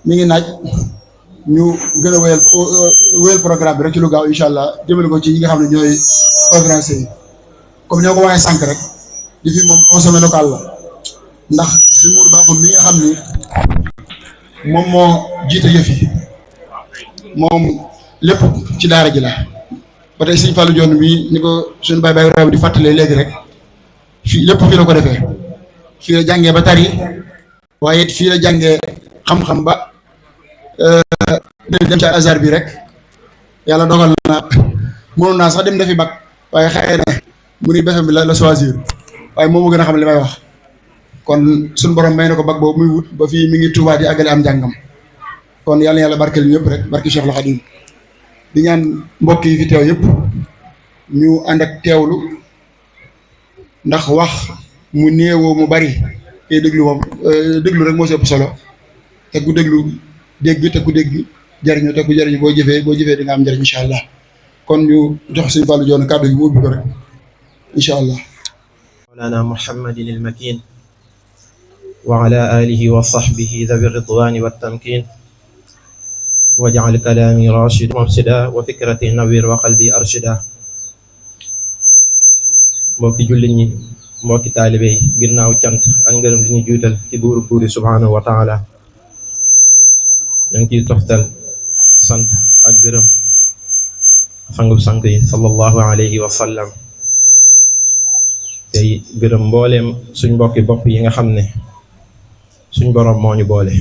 mi ngi naaj ñu gën a wéyal programme bi rek ci lu gaaw incha allah jëmale ko ci ñi nga xam ne ñooy conférenciers yi comme ñoo ko waxee sànq rek di fi moom consommé local la ndax si Mour Bakhoum mi nga xam ni moom moo jiite yëf yi moom lépp ci daara ji la ba tey sëñ Fallou Dione bi ni ko suñu bay raw di fàttalee léegi rek fii lépp fii la ko defee fii la jàngee ba tari waaye it fii la jàngee xam-xam ba dem ci azar bi rek yàlla dogal na mënoon naa sax dem defi bac waaye xëy na mu ni BFEM bi la choisir waaye moom moo gën a xam li may wax kon suñu borom may na ko bac boobu muy wut ba fii mi ngi Tuubaa di àggale am njàngam kon yàlla yàlla barkeel ñëpp rek barki Cheikh al Khadim di ñaan mbokk yi fi teew yëpp ñu ànd ak teewlu ndax wax mu néewoo mu bari te déglu moom déglu rek moo si ëpp solo te ku déglu dégg te ku dégg jariñu te ku jariñu boo jëfee di nga am njariñ incha allah kon ñu jox Sëñ Fallou Dione kàddu gi mu ubbi ko rek incha allah. mawlana muhammadin al-makin wa ala alihi wa sahbihi dhawi ridwani wa tamkin waj'al kalami rashida murshida wa fikrati nawwir wa qalbi arshida. mbokki jullit ñi mbokki taalibe yi ginnaaw cant ak ngërëm li ñu juutal ci buuri subhanahu wa taala ñu ngi ciy toftal sant ak gërëm sangub sang yi sallallahu alayhi wa sallam tey gërëm mbooleem suñ mbokki bopp yi nga xam ne suñ borom moo ñu boole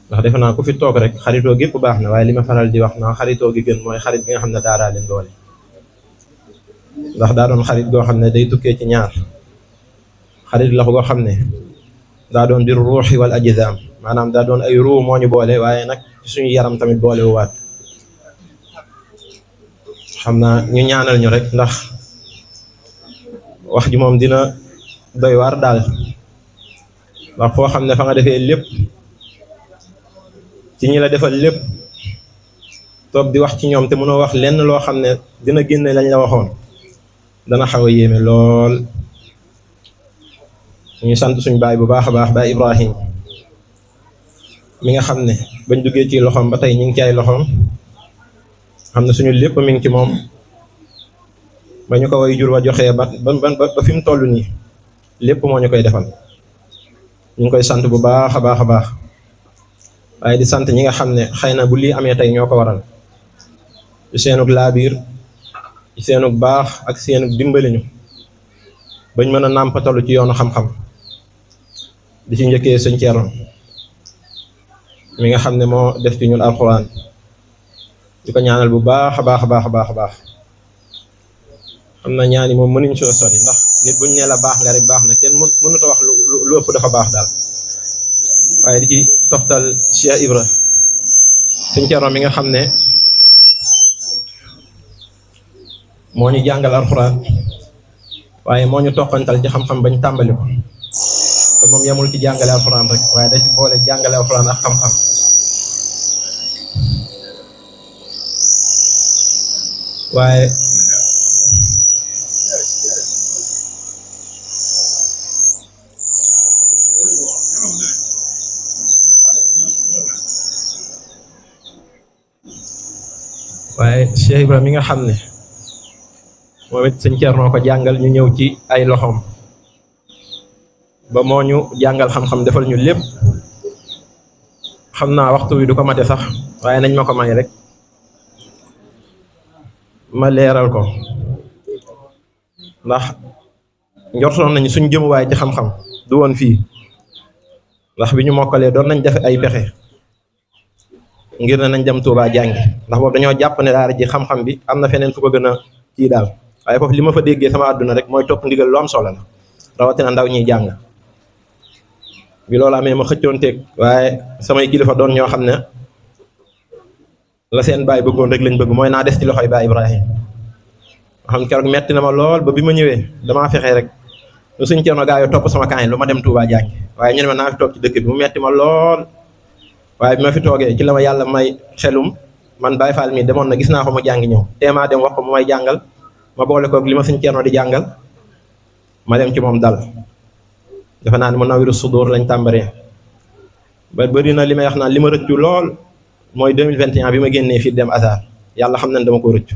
ndax defe naa ku fi toog rek xaritoo gépp baax na waaye li ma faral di wax naa xaritoo gi gën mooy xarit bi nga xam ne daaraa leen boole ndax daa doon xarit goo xam ne day tukkee ci ñaar xarit la goo xam ne daa doon bir ruuxi wal ajzaam maanaam daa doon ay ruu moo ñu boole waaye nag suñu yaram tamit boole wu waat xam naa ñu ñaanal ñu rek ndax wax ji moom dina doy waar daal ndax foo xam ne fa nga defee lépp ci ñi la defal lépp toog di wax ci ñoom te mënoo wax lenn loo xam ne dina génne lañ la waxoon dana xaw a yéeme lool. ñu sant suñ baay bu baax a baax baay Ibrahim mi nga xam ne bañ duggee ci loxoom ba tey ñu ngi ci ay loxoom xam ne suñu lépp mi ngi ci moom ba ñu ko way jur wa joxee ba fi mu toll nii lépp moo ñu koy defal ñu ngi koy sant bu baax a baax a baax waaye di sant ñi nga xam ne xëy na bu lii amee tey ñoo ko waral ci seenug laabiir ci seenug baax ak seenug dimbali ñu bañ mën a nàmpatalu ci yoonu xam-xam di ci njëkkee sëñ Thierno mi nga xam ne moo def ci ñun alxuraan di ko ñaanal bu baax a baax a baax a baax a baax xam na ñaani moom mënuñ soo sori ndax nit buñ nee la baax nga rek baax na kenn mënut a wax lu ëpp dafa baax daal waaye di ci toftal Cheikh Ibra sëñ Thierno mi nga xam ne moo ñu jàngal alxuraan waaye moo ñu toqantal ci xam-xam bañ tàmbali ko kon moom yemul ci jàngale alxuraan rek waaye da ci boole jàngale alxuraan ak xam-xam waaye Cheikh Ibrahima mi nga xam ne moom it sëñ Thierno ko jàngal ñu ñëw ci ay loxoom ba moo ñu jàngal xam-xam defal ñu lépp xam naa waxtu wi du ko mate sax waaye nañ ma ko may rek ma leeral ko ndax njortoon nañ suñ jëmuwaay ci xam-xam du woon fii ndax bi ñu mokkalee doon nañ def ay pexe ngir ne nañ dem Touba jàngi ndax boobu dañoo jàpp ne daara ji xam-xam bi am na feneen fu ko gën a kii daal waaye foofu li ma fa déggee sama àdduna rek mooy topp ndigal lu am solo la rawatina ndaw ñiy jàng bi loolu amee ma xëccoonteeg waaye samay kilifa doon ñoo xam ne la seen baay bëggoon rek lañ bëgg mooy naa des ci loxoy baay Ibrahima xam keroog metti na ma lool ba bi ma ñëwee damaa fexee rek lu suñ Thierno gaa yoo topp sama kaay lu ma dem Touba jàngi waaye ñu ne ma naa fi toog ci dëkk bi mu metti ma lool waaye bi ma fi toogee ci la ma yàlla may xelum man Baye Fall mi demoon na gis naa ko mu jàngi ñëw teemaa dem wax ko mu may jàngal ma boole koog li ma suñ Thierno di jàngal ma dem ci moom dal defe naa ne mu nawiru sudur lañ tàmbaree ba bëri na li may wax naan li ma rëccu lool mooy 2021 bi ma génnee fii dem Azhar yàlla xam nañ dama ko rëccu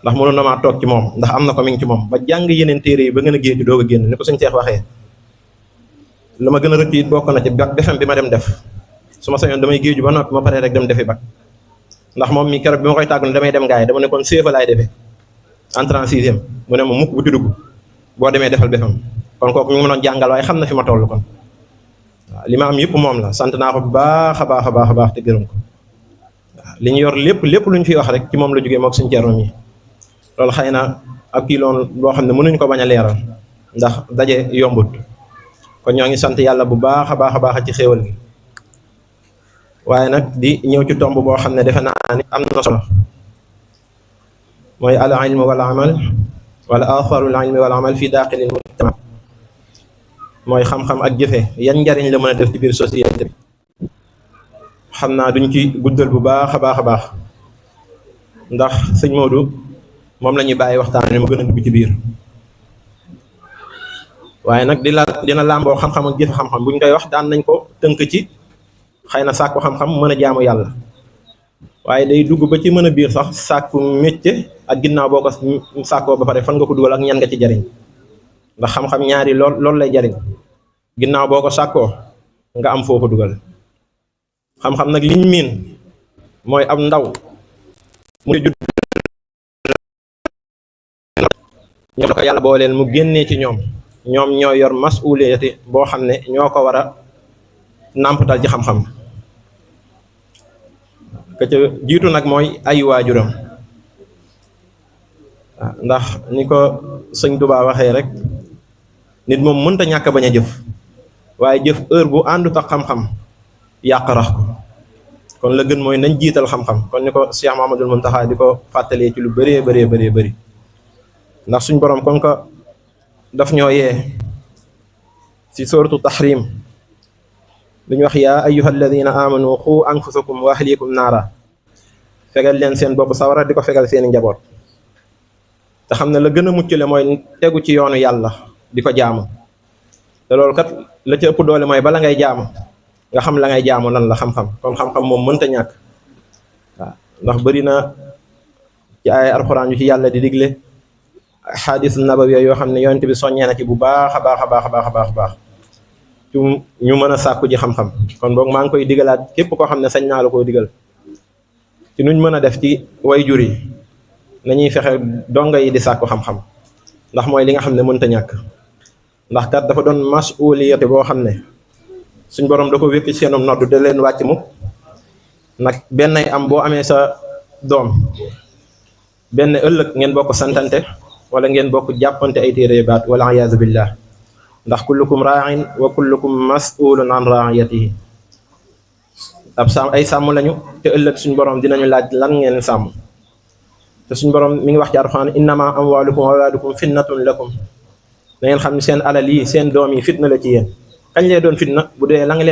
ndax mënoon na maa toog ci moom ndax am na ko mi ngi ci moom ba jàng yeneen téere yi ba gën a géeju doog a génn ni ko suñ Seex waxee la ma gën a rëccu it bokk na ci BFEM bi ma dem def su ma sañoon damay géeju ba noppi ma paree rek dem defi bac ndax moom mi keroog bi ma koy tàggu ne damay dem gaay dama ne kon CFEE laay defee entrée en sixième mu ne ma mukk bu ci dugg boo demee defal BFEM kon kooku ñu ngi mënoon jàngal waaye xam na fi ma toll kon waaw li ma am yëpp moom la sant naa ko bu baax a baax a baax a baax te gërëm ko waaw li ñu yor lépp lu ñu fiy wax rek ci moom la jógee moog suñu ceeroom yi loolu xëy na ak kii loolu boo xam ne mënuñ ko bañ a leeral ndax daje yombut kon ñoo ngi sant yàlla bu baax a baax a baax ci xéewal gi waaye nag di ñëw ci tomb boo xam ne defe naa ni am na solo mooy al ilm wal amal wala atharul ilmi wal amal fi daaqilil mujtama mooy xam-xam ak jëfe yan njariñ la mën a def ci biir société bi xam naa duñ ci guddal bu baax a baax a baax ndax sëñ Modou moom la ñuy bàyyi waxtaan ne mu gën a dugg ci biir waaye nag dina làmboo xam-xam ak jëfe xam-xam buñ koy wax daan nañ ko tënk ci xëy na sàkku xam-xam mën a jaamu yàlla waaye day dugg ba ci mën a biir sax sàkku métier ak ginnaaw boo ko sàkkoo ba pare fan nga ko dugal ak ñan nga ci jariñ ndax xam-xam ñaari loolu lay jariñ ginnaaw boo ko sàkkoo nga am foo ko dugal xam-xam nag liñ miin mooy ab ndaw mu judd ñoo ko yàlla boo leen mu génnee ci ñoom ñoo yor mas'uliyati boo xam ne ñoo ko war a nàmpatal ci xam-xam ka ca jiitu nag mooy ay waajuram ndax ni ko sëñ Tuubaa waxee rek nit moom mënta ñàkk bañ a jëf waaye jëf heure bu àndut ak xam-xam yàq rax ko kon la gën mooy nañ jiital xam-xam kon ni ko Cheikh Mahamadul Muntaxa di ko fàttalee ci lu bëree bëri ndax suñ borom kon ko daf ñoo yee ci sooratu Tahrim lu ñu wax yaa ayyuha alladina amanu xu anfusakum wa ahlikum naara fegal leen seen bopp sawara di ko fegal seeni njaboot te xam ne la gën a muccule mooy tegu ci yoonu yàlla di ko jaamu te loolu kat la ci ëpp doole mooy bala ngay jaamu nga xam la ngay jaamu lan la xam-xam kon xam-xam moom mënta ñàkk waaw ndax bëri na ci ay alxuraan yu ci yàlla di digle xadis nabawi yoo xam ne yonent bi soññee na ci bu baax a baax a baax a baax a baax a baax ñu mën a sàkku ji xam-xam kon boog maa ngi koy digalaat képp koo xam ne sañ naa la koo digal ci nuñ mën a def ci way jur yi nañuy fexe donga yi di sàkku xam-xam ndax mooy li nga xam ne mënta ñàkk ndax kat dafa doon mas'uliyati boo xam ne suñ borom da ko wékk ci seenum noddu da leen wàcc mukk nag benn am boo amee sa doom benn ëllëg ngeen bokk santante wala ngeen bokk jàppante ay téere baat wala iyaazu billah ndax kullukum ra'in wa kullukum mas'ulun an ra'iyatihi ay sàmm lañu te ëllëg suñ borom dinañu laaj lan ngeen sàmm te suñ borom mi ngi wax ci Alxuraan innama amwalukum wa awlaadukum fitnatun lakum da ngeen xam ne seen alal yi seen doom yi fitna la ci yéen kañ lay doon fitna bu dee la nga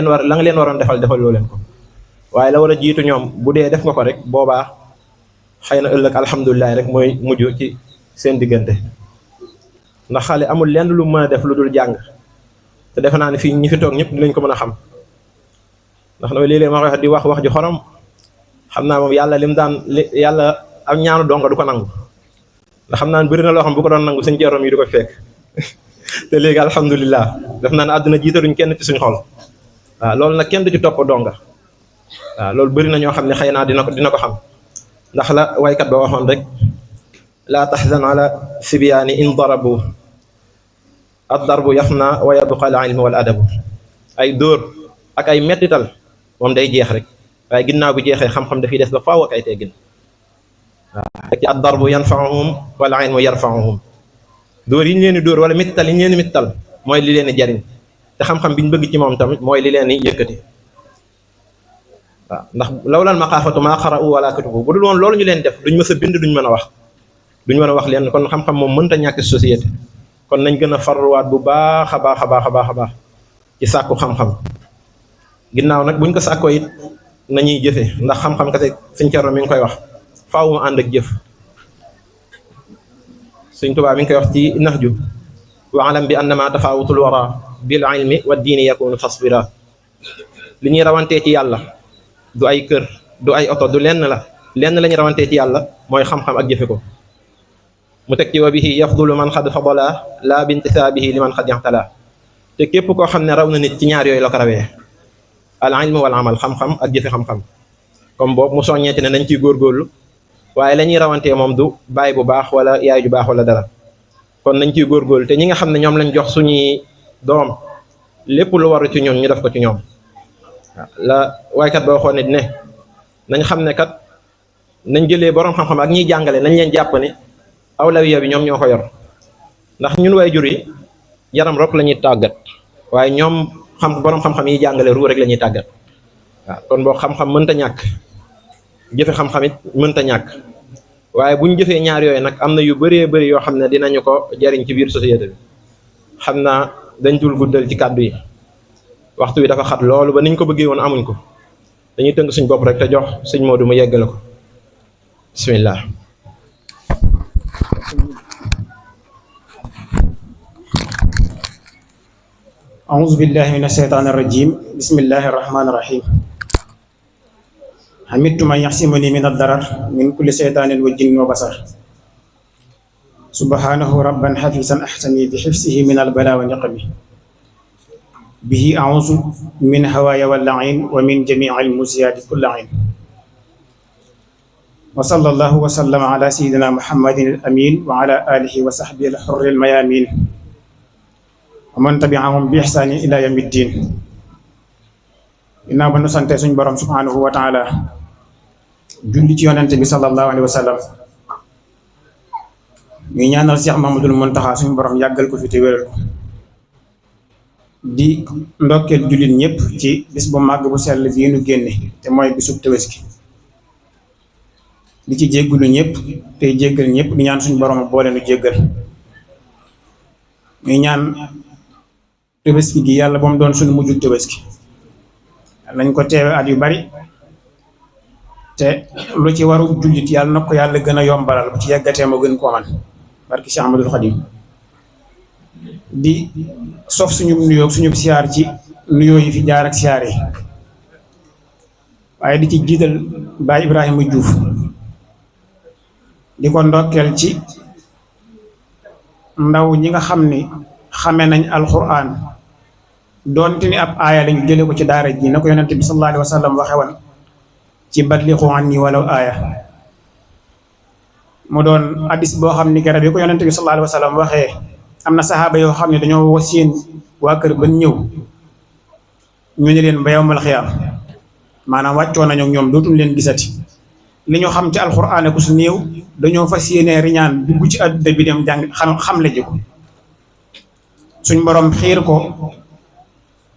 leen waroon defal loo leen ko waaye la war a jiitu ñoom bu dee def nga ko rek boobaa xëy na ëllëg alhamdulilah rek mooy mujj ci seen diggante ndax xale amul lenn lu mën a def lu dul jàng te defe naa ne fii ñi fi toog ñëpp dinañ ko mën a xam ndax nag léeg-léeg ma koy di wax ji xorom xam naa moom yàlla yàlla am ñaanu donga du ko nangu ndax xam naa ne bëri na loo xam bu ko doon nangu suñ jeeroom yi du ko fekk te léegi alhamdulilah def naa ne àdduna jiitaluñ kenn ci suñ xol waaw loolu nag kenn du ci topp donga waaw loolu bëri na ñoo xam ne xëy naa dina ko xam ndax la waykat ba waxoon rek laa taxzan ala sibyaani in darabu ad-darbu yafna wa yabqa al-ilmu wal adabu ay dóor ak ay mettital moom day jeex rek waaye ginnaaw bu jeexee xam-xam dafiy des ba faaw ak ay teggin waaw ak ci ad-darbu yanfa'uhum wal ilmu yarfa'uhum dóor yi ñu leen di dóor wala mettital yi ñu leen di mettital mooy li leen di jariñ te xam-xam bi ñu bëgg ci moom tamit mooy li leen di yëkkati waaw ndax lawlal maqaafatu maa qara'u wala katubu bu dul woon loolu ñu leen def duñ mës a bind duñ mën a wax leen kon xam-xam moom mënta ñàkk société kon nañ gën a farluwaat bu baax a baax a baax a baax a baax ci sàkku xam-xam ginnaaw nag buñ ko sàkkoo it nañuy jëfe ndax xam-xam kese Sëñ Cerno mi ngi koy wax faaw mu ànd ak jëf Sëñ Tuubaa mi ngi koy wax ci Nahju wa alam bi annama tafawutul wara bil ilmi wa diini yakunu fasbira li ñuy rawantee ci yàlla du ay kër du ay oto du lenn lañu rawantee ci yàlla mooy xam-xam ak jëfe ko. mu teg ci wa bihi yafdulu man xad fadala laa bintisaabihi li man xad yaxtala. te képp koo xam ne raw na nit ci ñaar yooyu la ko rawee, al ilmu wal amal, xam-xam ak jëfe xam-xam. comme boobu mu soññeeti ne nañ ciy góorgóorlu, waaye la ñuy rawantee moom du baay bu baax wala yaay ju baax wala dara. kon nañ ciy góorgóorlu te ñi nga xam ne ñoom lañ jox suñuy doom lépp lu waru ci ñoom ñu def ko ci ñoom. la waaykat ba waxoon ne nañ xam ne kat nañ jëlee borom xam-xam ak ñiy jàngale nañ leen jàpp ne awlawiya bi ñoom ñoo ko yor, ndax ñun waay jur yi yaram rek la ñuy tàggat, waaye ñoom borom xam-xam yi jàngale ruu rek la ñuy tàggat. waaw kon boo xam-xam mënta ñàkk, jëfe xam-xam it mënta ñàkk, waaye buñ jëfee ñaar yooyu nag am na yu bëree bëri yoo xam ne dinañu ko jariñ ci biir société bi. xam naa dañ dul guddal ci kàddu yi, waxtu wi dafa xat loolu ba niñ ko bëggee woon amuñ ko, dañuy tënk suñ bopp rek te jox sëñ Modou mu yeggale ko. bismillah. أعوذ بالله من الشيطان الرجيم بسم الله الرحمن الرحيم حمدت من يحسمني من الضرر من كل شيطان وجن وبصر سبحانه ربا حفيظا أحسني بحفظه من البلاء ونقمه به أعوذ من هوايا واللعين ومن جميع المسيئات كل عين وصلى الله وسلم على سيدنا محمد الأمين وعلى آله وصحبه الحر الميامين ومن تبعهم بإحسان إلى يوم الدين. إنا بنو سانتي سوني بروم سبحانه وتعالى julli ci yonent bi sallallahu alayhi wa sallam ñu ñaanal Cheikh Mamadou Muntaxa suñu borom yàggal ko fi te wéral ko di ndokkeel jullit ñëpp ci bis bu màgg bu sell bii nu génne te mooy bisub Tabaski di ci jéggulu ñëpp tey jéggal ñëpp di ñaan suñu borom boole nu jéggal ñu ñaan Tabaski gi yàlla ba mu doon suñu mujjug Tabaski lañ ko teewe at yu bari te lu ci waru jullit yàlla na ko yàlla gën a yombalal bu ci yàggatee ma gën koo man barki Cheikh Ahmadul Khadim di sof suñu nuyoo suñu siyaar ci nuyoo yi fi jaar ak siyaar yi waaye di ci jiital Baay Ibrahima Diouf di ko ndokkeel ci ndaw ñi nga xam ni xame nañ alquran doonte ni ab aaya lañu jële ko ci daara ji na ko yonent bi sallallahu alayhi wa sallam waxe woon ci balliqu anni walaw aaya mu doon hadis boo xam ni garab yi ko yonent bi sallallahu alayhi wa sallam waxee am na saxaaba yoo xam ne dañoo seen waa kër ba ñëw ñu ne leen ba yawmal xiyaam maanaam wàccoo nañu ñoom dootuñ leen gisati li ñu xam ci alxuraan ku su néew dañoo fas yéenee riñaan dugg ci àdduna bi dem jàng xamle ji ko suñ borom xiir ko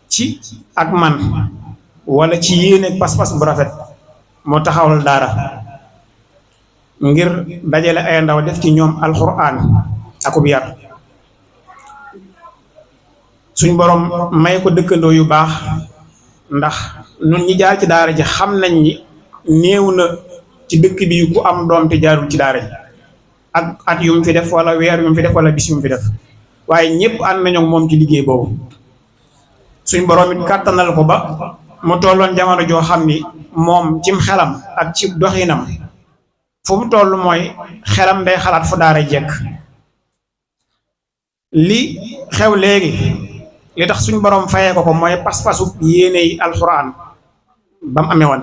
ci ak man wala ci yéene pas-pas bu rafet moo taxawal daara ngir dajale ay ndaw def ci ñoom alxuraan akub yar suñ borom may ko dëkkandoo yu baax ndax nun ñi jaar ci daara ji xam nañ ni néew na ci dëkk bi ku am doom te jaarul ci daara ji ak at yu mu fi def wala weer yu mu fi def wala bis yu mu fi def waaye ñëpp ànd nañoo moom ci liggéey boobu suñ borom it kàttanal ko ba mu tolloon jamono joo xam ni moom cim xelam ak ci doxinam fu mu toll mooy xelam day xalaat fu daara jekk li xew léegi li tax suñ borom fayee ko mooy pas-pasu yéene yi alxuraan ba mu amee woon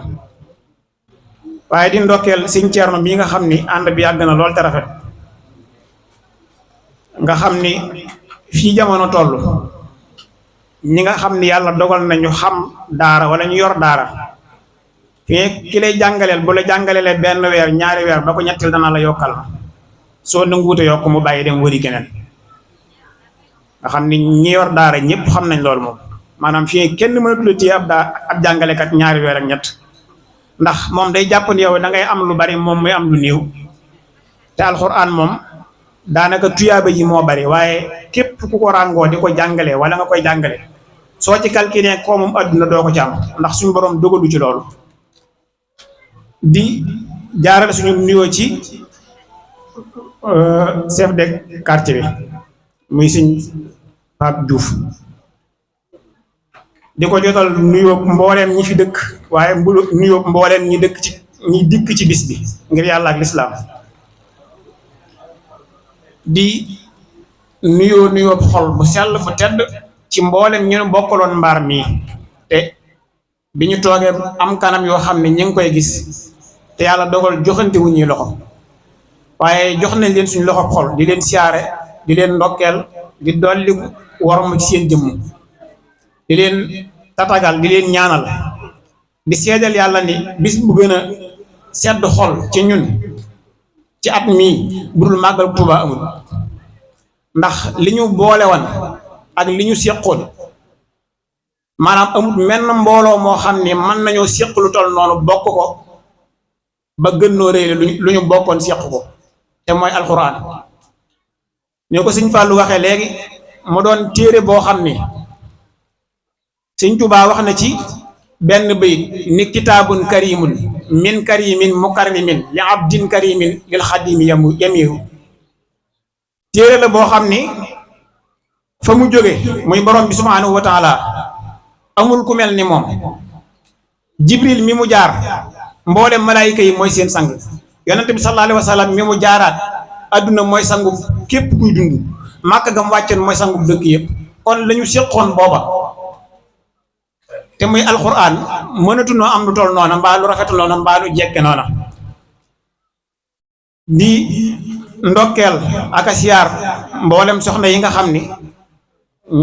waaye di ndokkeel sëñ Ceerno bii nga xam ni ànd bi yàgg na lool te rafet nga xam ni fii jamono toll ñi nga xam ni yàlla dogal nañu xam daara wala ñu yor daara fii ki lay jàngaleel bu la jàngalelee benn weer ñaari weer ba ko ñettil dana la yokkal soo nanguute yokk mu bàyyi dem wëri keneen nga xam ni ñi yor daara ñëpp xam nañ loolu moom maanaam fii kenn mënatu la téye ab jàngalekat ñaari weer ak ñett ndax moom day jàpp ni yow da ngay am lu bari moom muy am lu néew te alxuraan moom daanaka tuyaaba ji moo bari waaye képp ku ko ràngoo di ko jàngale wala nga koy jàngale soo ci calculé koo moom adduna doo ko ci am ndax suñu borom dogalu ci loolu di jaarale suñu nuyoo ci chef de quartier bi muy sëñ Pape Diouf di ko jotal nuyoo mbooleem ñi fi dëkk waaye nuyoo mbooleem ñi dëkk ci ñi dikk ci bis bi ngir yàlla ak lislaam di nuyoo xol bu sell bu tedd ci mboolem ñu bokkaloon mbaar mii te bi ñu toogee am kanam yoo xam ne ñu ngi koy gis te yàlla dogal joxante wu ñuy loxo waaye jox nañ leen suñu loxo xol di leen siyaare di leen ndokkeel di dolli warma ci seen jëmm di leen tatagal di leen ñaanal di seedal yàlla ni bis bu gën a sedd xol ci ñun ci at mii budul màggal Tuuba amul ndax li ñu boole woon ak li ñu séqoon maanaam amul menn mbooloo moo xam ne mën nañoo séq lu toll noonu bokk ko ba gën noo réyle lu ñu bokkoon séq ko te mooy alxuraan ñoo ko sëñ Fallou waxee léegi mu doon téere boo xam ni sëñ Tuubaa wax na ci benn bayit ni kitaabun karimun min karimin mukarrimin li abdin karimin lil xadimi yamiru téere la boo xam ni fa mu jóge muy borom bi subhanahu wa taala amul ku mel ni moom jibril mi mu jaar mboolem malaayika yi mooy seen sang yonent bi sallallahu alayhi wa sallam mi mu jaaraat adduna mooy sangu képp kuy dund màkk gam wàccoon mooy sangu dëkk yëpp kon la ñu séqoon booba te muy alquran mënatunoo am lu toll noona mbaa lu rafetu noona mbaa lu jekke noona di ndokkeel ak a siyaar mboolem soxna yi nga xam ni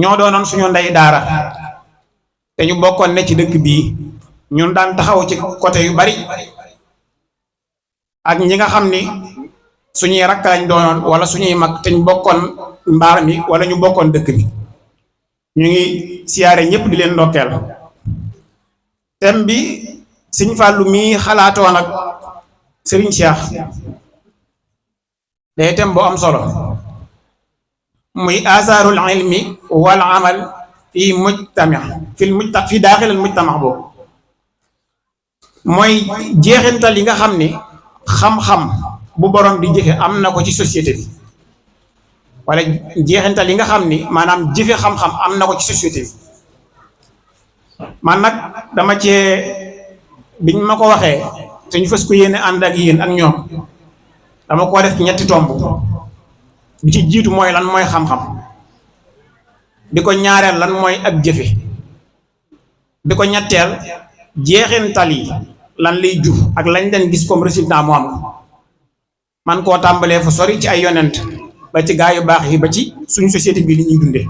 ñoo doonoon suñu ndey daara te ñu bokkoon ne ci dëkk bii ñun daan taxaw ci côté yu bari ak ñi nga xam ni suñuy rakk lañ doonoon wala suñuy mag te ñu bokkoon mbaar mi wala ñu bokkoon dëkk bi ñu ngi siyaare ñëpp di leen ndokkeel thème bi sëñ Fallou mii xalaatoon ak Serigne Cheikh day thème bu am solo muy asaarul ilmi wal amal fi daaxilal mujtama boobu mooy jeexintal yi nga xam ni xam-xam bu borom di jëfe am na ko ci société bi wala jeexintal yi nga xam ni maanaam jëfe xam-xam am na ko ci société bi man nag dama cee biñ ma ko waxee te ñu fas ko yéene ànd ak yéen ak ñoom dama koo def ci ñetti tomb bi ci jiitu mooy lan mooy xam-xam bi ko ñaareel lan mooy ak jëfe bi ko ñetteel jeexintal yi lan lay jur ak lañ leen gis comme résultat mu am man koo tàmbalee fu sori ci ay yonent ba ci gaa yu baax yi ba ci suñu société bi li ñuy dundee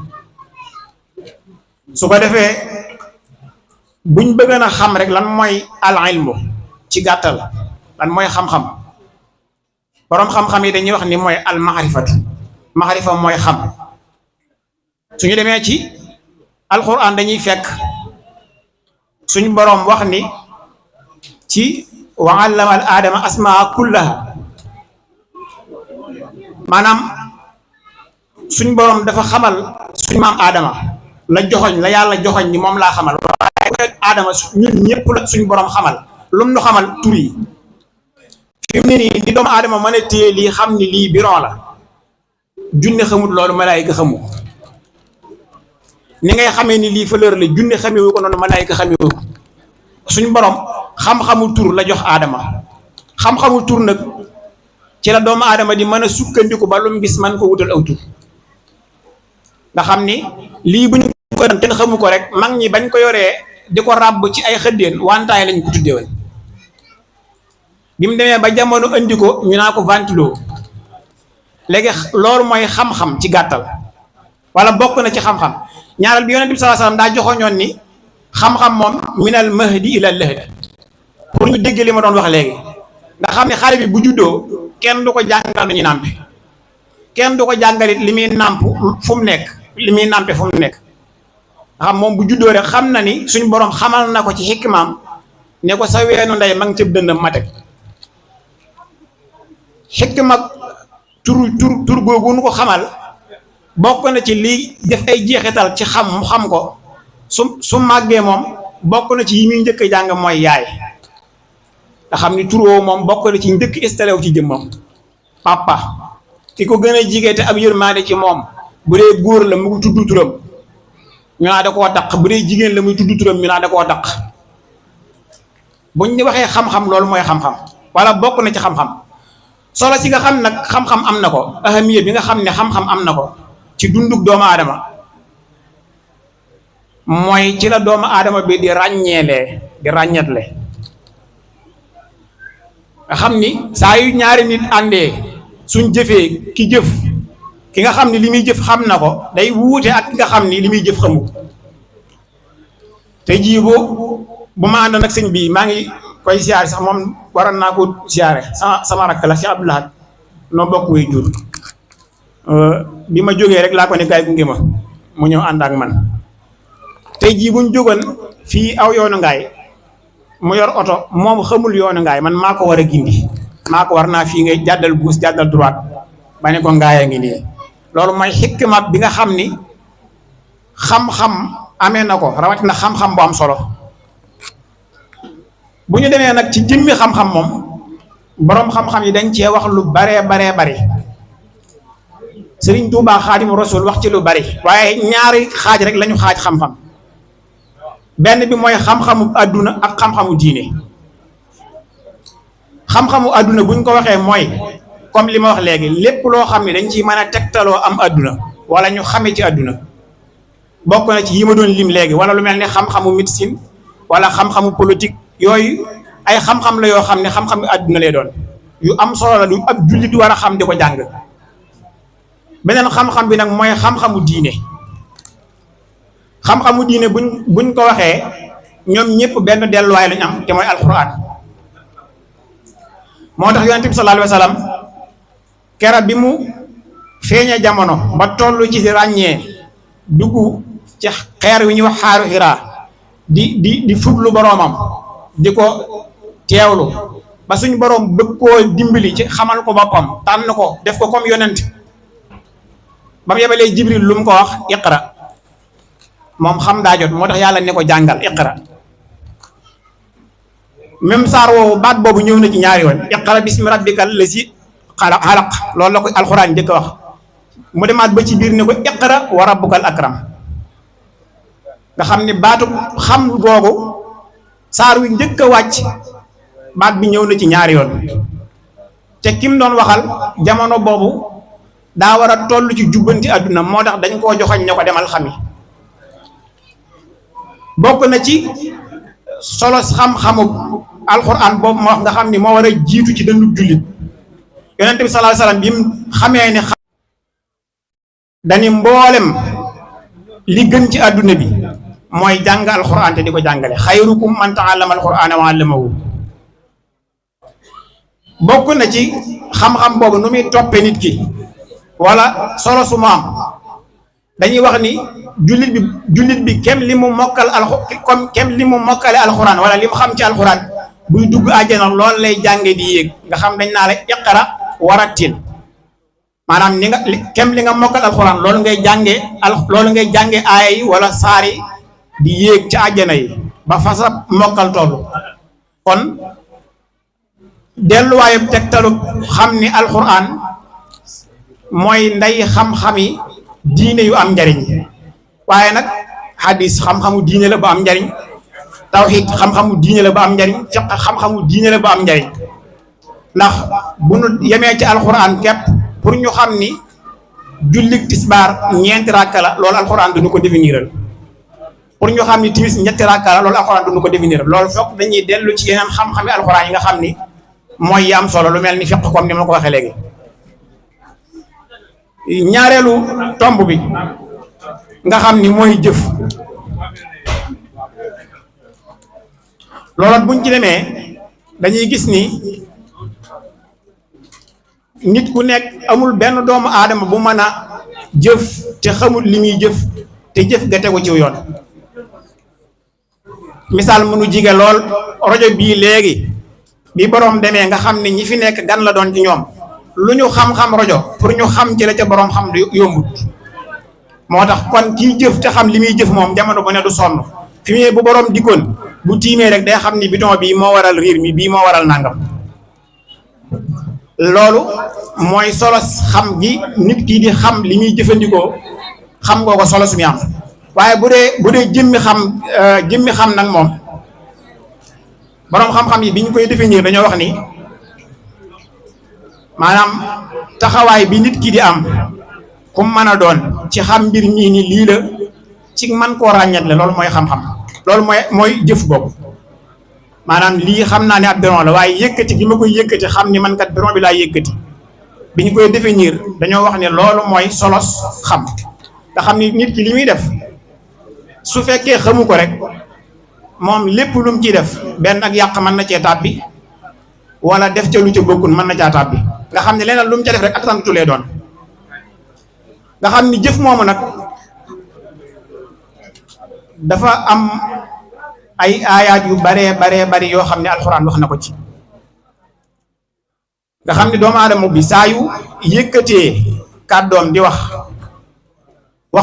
su ko defee buñ bëgg na xam rek lan mooy al ilmu ci gàttal lan mooy xam-xam boroom xam-xam yi dañuy wax ni mooy al maxarifatu maxarifa mooy xam suñu demee ci alquran dañuy fekk suñu boroom wax ni ci wa allama al aadama asmaa kullaha maanaam suñ boroom dafa xamal suñu maam aadama la joxoñ la yàlla joxoñ ni moom laa xamal waaye aadama ñun ñëpp la suñu boroom xamal lum nu xamal tur yi fi mu ne nii ni doomu aadama mën a téye lii xam ni lii biron la junne xamut loolu malaayika xamu ni ngay xamee ni lii fleur la junne xamewu ko noonu malaayika xamewu ko suñu borom xam-xamu tur la jox aadama xam-xamu tur nag ci la doomu aadama di mën a sukkandiku ba lu mu gis man ko wutal aw tur nga xam ni lii bu ñu ko doon kenn xamu ko rek mag ñi bañ ko yoree di ko ràbb ci ay xëddeen wantaay lañ ko tuddee woon bi mu demee ba jamono andi ko ñu naa ko ventilo léegi loolu mooy xam-xam ci gàttal wala bokk na ci xam-xam ñaareel bi yonent bi sallallahu alayhi wasallam daa joxoñoon ni xam-xam moom minal mahdi ilal lahdi pour ñu dégg li ma doon wax léegi nga xam ne xale bi bu juddoo kenn du ko jàngal nu ñuy nàmpe kenn du ko jàngalit li muy nàmp fu mu nekk li muy nàmpe fu mu nekk nga xam moom bu juddoo rek xam na ni suñ borom xamal na ko ci xikmaam ne ko sa weenu ndey ma ngi cëb dëndam ma teg xikma tur googu nu ko xamal bokk na ci lii def ay jeexital ci xam mu xam ko su màggee moom bokk na ci yi muy njëkk a jàng mooy yaay nga xam ni tur woowu moom bokk na ci njëkk installé wu ci jëmmam papa ki ko gën a jigee te ab yërmaande ci moom bu dee góor la mu ngi tudd turam ñu naa da koo taq, bu dee jigéen la muy tudd turam ñu naa da koo taq. buñ ñu waxee xam-xam loolu mooy xam-xam wala bokk na ci xam-xam. solo si nga xam nag xam-xam am na ko, ahamiya bi nga xam ne xam-xam am na ko ci dundug doomu aadama mooy ci la doomu aadama bi di ràññeetle nga xam ni saa yu ñaari nit àndee suñ jëfee ki jëf ki nga xam ni li muy jëf xam na ko day wuute ak ki nga xam ni li muy jëf xamu te jii bu ma ànd nag sëñ bii maa ngi koy siyaare sax moom waroon naa ko siyaare sama rakk la Cheikh Abdoulaye noo bokk way jur bi ma jógee rek laa ko ne gaay gunge ma mu ñëw ànd ak man tey jii buñ jógoon fii aw yoonu ngaay mu yor oto moom xamul yoonu ngaay man maa ko war a gindi, maa ko war naa fii ngay jàddal gauche jàddal droite ba ne ko ngaaya ngi nii. loolu mooy xikma bi nga xam ni xam-xam amee na ko, rawatina xam-xam bu am solo. bu ñu demee nag ci jëmmi xam-xam moom boroom xam-xam yi dañ cee wax lu baree bari Sëriñ Tuubaa Xaadimu Rasuul wax ci lu bari, waaye ñaari xaaj rek lañu xaaj xam-xam. benn bi mooy xam-xamu àdduna ak xam-xamu diine. xam-xamu àdduna buñ ko waxee mooy comme li ma wax léegi, lépp loo xam ne dañ ciy mën a tegtaloo am àdduna wala ñu xame ci àdduna, bokk na ci yi ma doon lim léegi, wala lu mel ni xam-xamu médecine wala xam-xamu politique. yooyu ay xam-xam la yoo xam ne xam-xam àdduna lay doon yu am solo la, lu ab jullit war a xam di ko jàng. beneen xam-xam bi nag mooy xam-xamu diine. xam-xamu diine buñ ko waxee ñoom ñëpp benn delluwaay lañu am te mooy alquran. moo tax yonent bi sallallahu alayhi wa sallam keroog bi mu feeñee jamono ba toll ci ràññee dugg ci xeer wi ñuy wax xaaru Hira di fuglu boroomam di ko teewlu ba suñu boroom bëgg koo dimbali ci xamal ko boppam tànn ko def ko comme yonent ba mu yebalee Jibril lu mu ko wax iqra, moom xam daa jot moo tax yàlla ne ko jàngal iqra. même saar woowu baat boobu ñëw na ci ñaari yoon, iqra bismi rabbikal lazi xalaq, loolu la ko alxuraan njëkk a wax. mu demaat ba ci biir ne ko iqra wa rabbukal akram, nga xam ne baatu xam googu saar wi njëkk a wàcc baat bi ñëw na ci ñaari yoon. te kim doon waxal jamono boobu daa war a toll ci jubbanti àdduna, moo tax dañ koo joxañ ne ko demal xami. bokk na ci solo xam-xamu alxuraan boobu moo wax nga xam ni moo war a jiitu ci dëndu jullit. yonent bi sallallahu alayhi wasallam bi mu xamee ne dani mboolem li gën ci àdduna bi mooy jàng alxuraan te di ko jàngale, xayrukum man ta'allama alxuraana wa 'allamahu. bokk na ci xam-xam boobu nu muy toppee nit ki wala solo su mu am, dañuy wax ni jullit bi kem li mu mokkal mokkale alxuraan wala li mu xam ci alxuraan buy dugg àjjana loolu lay jànge di yéeg. nga xam dañ naa la iqra warattil, maanaam ni nga kem li nga mokkal alxuraan loolu ngay jànge aaya yi wala saar yi di yéeg ci àjjana yi ba fasa mokkal tollu. kon delluwaayu tegtalu xam ni alxuraan mooy ndey xam-xami diine yu am njariñ. waaye nag hadis xam-xamu diine la ba am njariñ, tawhid xam-xamu diine la ba am njariñ, fiqh xam-xamu diine la ba am njariñ. ndax bu nu yemee ci alxuraan képp pour ñu xam ni jullit tisbaar ñeenti rakka la, loolu alxuraan du ñu ko définiral. pour ñu xam ni timis ñetti rakka la, loolu alxuraan du ñu ko définiral. loolu fokk dañuy dellu ci yeneen xam-xami alxuraan yi nga xam ni mooy yi am solo, lu mel ni fiqh comme ni ma ko waxee léegi. ñaareelu tomb bi nga xam ni mooy jëf, loolu buñ ci demee dañuy gis ni nit ku nekk amul benn doomu aadama bu mën a jëf te xamul li muy jëf te jëf ga tegu ci yoon. misaal mënu jige lool rajo bii léegi bi boroom demee nga xam ni ñi fi nekk gan la doon ci ñoom, lu ñu xam-xam rajo pour ñu xam ci la ca boroom xam du yombut. moo tax kon kii jëf te xam li muy jëf moom jamono bu ne du sonn. fi mu bu boroom dikkoon bu tiimee rek day xam ni bidon bii moo waral riir mi, bii moo waral nangam. loolu mooy solo xam gi nit kii di xam li muy jëfandikoo, xam ngoo ko solo su muy am. waaye bu dee jëmmi xam nag moom boroom xam-xam yi bi ñu koy définir dañoo wax ni maanaam taxawaay bi nit ki di am ku mën a doon ci xam mbir ñii ni lii la ci man koo ràññetle loolu mooy xam-xam loolu mooy jëf boobu maanaam lii xam naa ne ab biron la waaye yëkkati gi ma koy yëkkati xam ni man kat biron bi laa yëkkati bi ñu koy définir dañoo wax ne loolu mooy solos xam nga xam ni nit ki li muy def su fekkee xamu ko rek moom lépp lu mu ciy def benn ak yàq mën na cee tàbbi wala def ca lu ca bokkul mën na caa tàbbi nga xam ne leneen lu mu ca def rek ak santulee doon nga xam ni jëf moomu nag dafa am ay aayaat yu baree bari yoo xam ne alxuraan wax na ko ci nga xam ne doomu aadama bi saa yu yëkkatee kàddoom di wax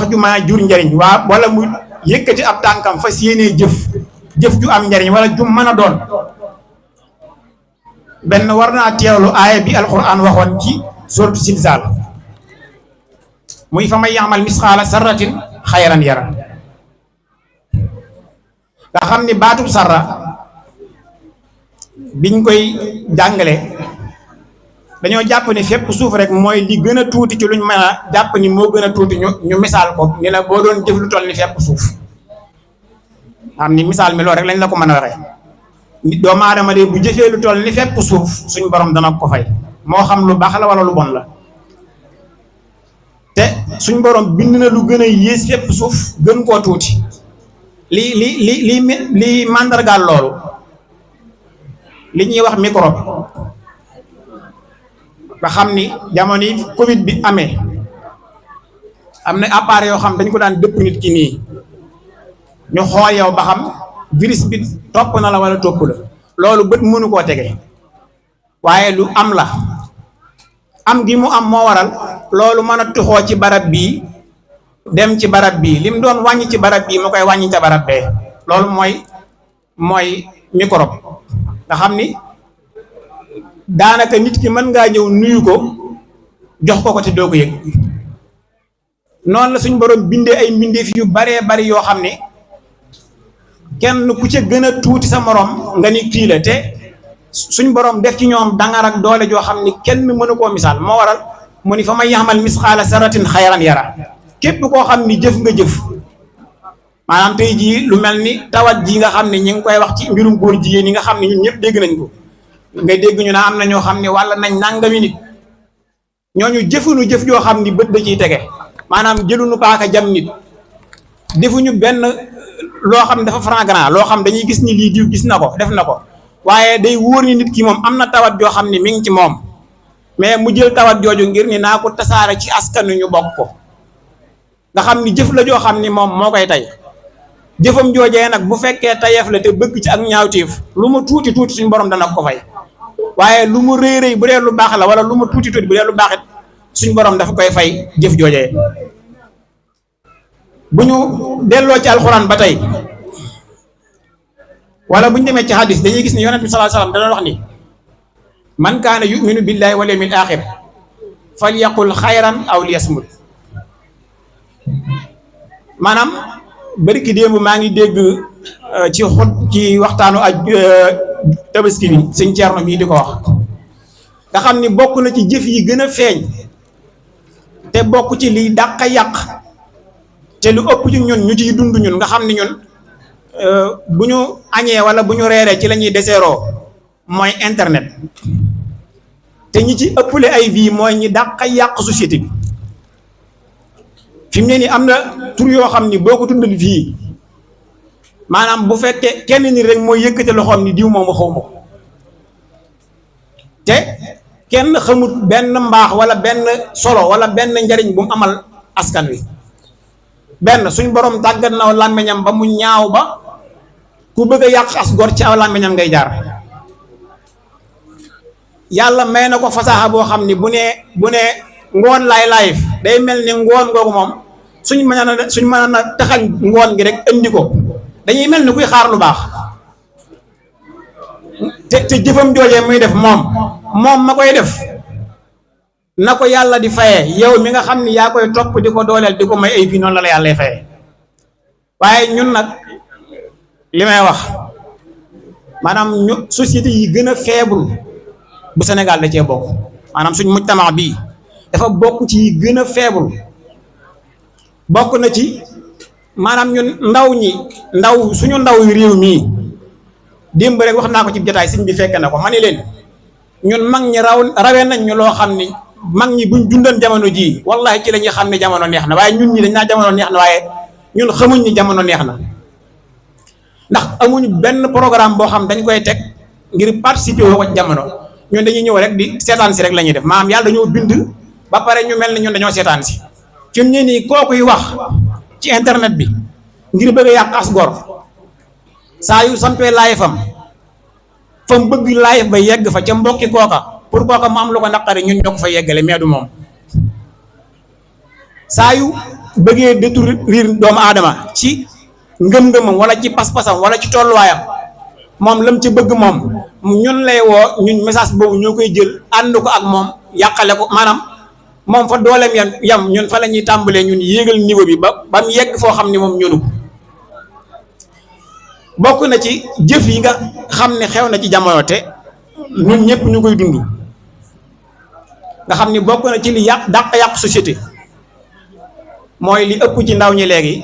ju ma jur njariñ wala mu yëkkati ab tànkam fas yéenee jëf ju am njariñ wala ju mën a doon benn war naa teewlu aaya bi alxuraan waxoon ci suratu Zilzaal muy fa may ya'mal misqaala sarratin xayran yara nga xam ni baatub sarra biñ koy jàngale dañoo jàpp ni fépp suuf rek mooy li gën a tuuti ci luñ mën a jàpp ni moo gën a tuuti ñu misaal ko ni la boo doon jëf lu toll ni fépp suuf xam ni misaal mi loolu rek lañ la ko mën a waxee nit doomu aadama de bu jëfee lu toll ni fépp suuf suñ borom dana ko fay moo xam lu baax la wala lu bon la te suñ borom bind na lu gën a yées fépp suuf gën koo tuuti li màndargaal loolu li ñuy wax microbe nga xam ni jamono yi Covid bi amee am na appareil yoo xam dañ ko daan dëpp nit ki nii ñu xool yow ba xam virus bi topp na la wala topp la loolu bët mënu koo tege waaye lu am la am gi mu am moo waral loolu mën a tuxoo ci barab bii dem ci barab bii lim doon wàññi ci barab bii mu koy wàññi ca barab bee loolu mooy microbe nga xam ni daanaka nit ki mën ngaa ñëw nuyu ko jox ko te doo ko yëg noonu la suñ borom bindee ay mbindeef yu baree bari yoo xam ne kenn ku ca gën a tuuti sa morom nga ni kii la te suñ borom def ci ñoom dangar ak doole joo xam ni kenn mënu koo misaal moo waral mu ni fa may yaxmal misqaala sarratin xayran yara képp koo xam ni jëf nga jëf maanaam tey jii lu mel ni tawat ji nga xam ne ñi ngi koy wax ci mbirum góor jigéen yi nga xam ne ñun ñëpp dégg nañ ko nga dégg ñu naa am na ñoo xam ne wala nañ nangami nit ñooñu jëfuñu jëf joo xam ni bët da ciy tege maanaam jëluñu paaka jam nit defuñu benn loo xam ne dafa flagrant loo xam dañuy gis ni lii diw gis na ko def na ko waaye day wóor ni nit ki moom am na tawat joo xam ne mi ngi ci moom mais mu jël tawat jooju ngir ni naa ko tasaare ci askanu ñu bokk ko nga xam ni jëf la joo xam ni moom moo koy tey jëfam joojee nag bu fekkee tayeef la te bëgg ci ak ñaawteef lu mu tuuti tuuti suñu borom dana ko fay waaye lu mu rëy rëy bu dee lu baax la wala lu mu tuuti tuuti bu dee lu baax it suñu borom dafa koy fay jëf joojee bu ñu delloo ci alxuraan ba tey wala bu ñu demee ci hadis dañuy gis ni yonent bi sallallahu alayhi wasallam dana wax ni man kaana yuminu billahi wal yawmil axir falyaqul xayran aw liyasmut maanaam bariki démb maa ngi dégg ci waxtaanu aj tabaski bi sëñ Ceerno mii di ko wax nga xam ni bokk na ci jëf yi gën a feeñ te bokk ci liy dàq yàq te lu ëpp ci ñun ñu ciy dund ñun nga xam ni ñun bu ñu añee wala bu ñu reeree ci la ñuy deseeroo mooy internet te ñi ci ëppale ay vie mooy ñi dàq yàq société bi fi mu ne nii am na tur yoo xam ni boo ko tuddal fii maanaam bu fekkee kenn ni rek mooy yëkkate loxoom ni diw moom xaw ma ko te kenn xamut benn mbaax wala benn solo wala benn njariñ bu mu amal askan wi benn suñ borom tàggat na làmmiñam ba mu ñaaw ba ku bëgg a yàq as gor ci aw làmmiñam ngay jaar yàlla may na ko fasaaxa boo xam ni bu nee ngoon live day mel ni ngoon googu moom suñ mën na taxañ ngoon gi rek indi ko dañuy mel ni kuy xaar lu baax te jëfam joojee muy def moom ma koy def na ko yàlla di fayee yow mi nga xam ni yaa koy topp di ko dooleel di ko may ay vie noonu la yàlla fayee waaye ñun nag li may wax maanaam ñu société yi gën a faible bu Sénégal da cee bokk maanaam suñ mujtama bii dafa bokk ci yi gën a faible bokk na ci maanaam ñun suñu ndaw yu réew mii démb rek wax naa ko ci jotaay sëñ bi fekk na ko ma ne leen ñun mag ñi rawee nañ ñu loo xam ni mag ñi buñ dundoon jamono jii wallahi ci la ñuy xam ne jamono neex na waaye ñun ñi dañ naa jamono neex na waaye ñun xamuñ ni jamono neex na ndax amuñ benn programme boo xam dañ koy teg ngir participer woo ko jamono ñun dañuy ñëw rek di seetaan si rek la ñuy def maanaam yàlla dañoo bind ba pare ñu mel ni ñun dañoo seetaan si fi mu ne nii kookuy wax ci internet bi ngir bëgg a yàq as gor saa yu sampee live am fa mu bëgg live ba yegg fa ca mbokki kooka pour kooka mu am lu ko naqari ñun ñoo ko fa yeggale mais du moom saa yu bëggee détruire doomu aadama ci ngëm-ngëmam wala ci pas-pasam wala ci tolluwaayam moom lam ci bëgg moom ñun lay woo ñun message boobu ñoo koy jël ànd ko ak moom yàqale ko maanaam moom fa dooleem yam ñun fa la ñuy tàmbalee ñun yéegal niveau bi ba mu yegg foo xam ni moom ñunu bokk na ci jëf yi nga xam ne xew na ci jamono te ñun ñëpp ñu koy dund nga xam ni bokk na ci li yàq société mooy li ëpp ci ndaw ñi léegi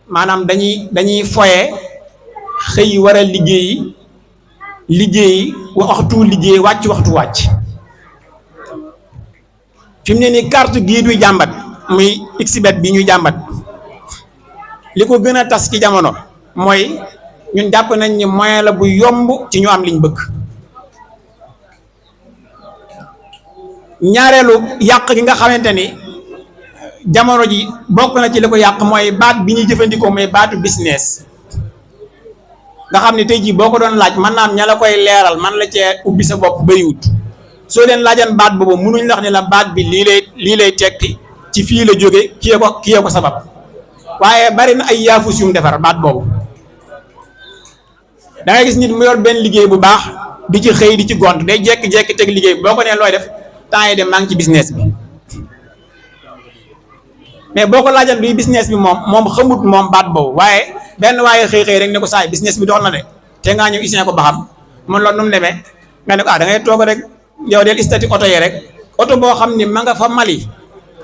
maanaam dañuy foye xëy war a liggéey waxtu liggéey waxtu wàcc fi mu ne nii carte gii duy jàmbat muy xbet bi ñuy jàmbat li ko gën a tas ci jamono mooy ñun jàpp nañ ni moyen la bu yomb ci ñu am liñ bëgg ñaareelu yàq gi nga xamante ni jamono ji bokk na ci li ko yàq mooy baat bi ñuy jëfandikoo mooy baatu business nga xam ne tey jii boo ko doon laaj man naam ña la koy leeral man la cee ubbi sa bopp bëriwut soo leen laajan baat boobu mënuñ la wax ne la baat bi lii lay tekki ci fii la jóge kiyee ko sabab waaye bari na ay yaafus yu mu defar baat boobu da ngay gis nit mu yor benn liggéey bu baax di ci xëy di ci gont day jekki-jekki teg liggéey boo ko nee looy def temps yi dem maa ngi ci business bi mais boo ko laajan luy business bi moom xamut moom baat boobu waaye benn waaye xëy rek ne ko saay business bi dox na de te ngaa ñëw isin ko ba xam mun loolu nu mu demee nga ne ko da ngay toog rek yow del istati oto yi rek oto boo xam ni ma nga fa Mali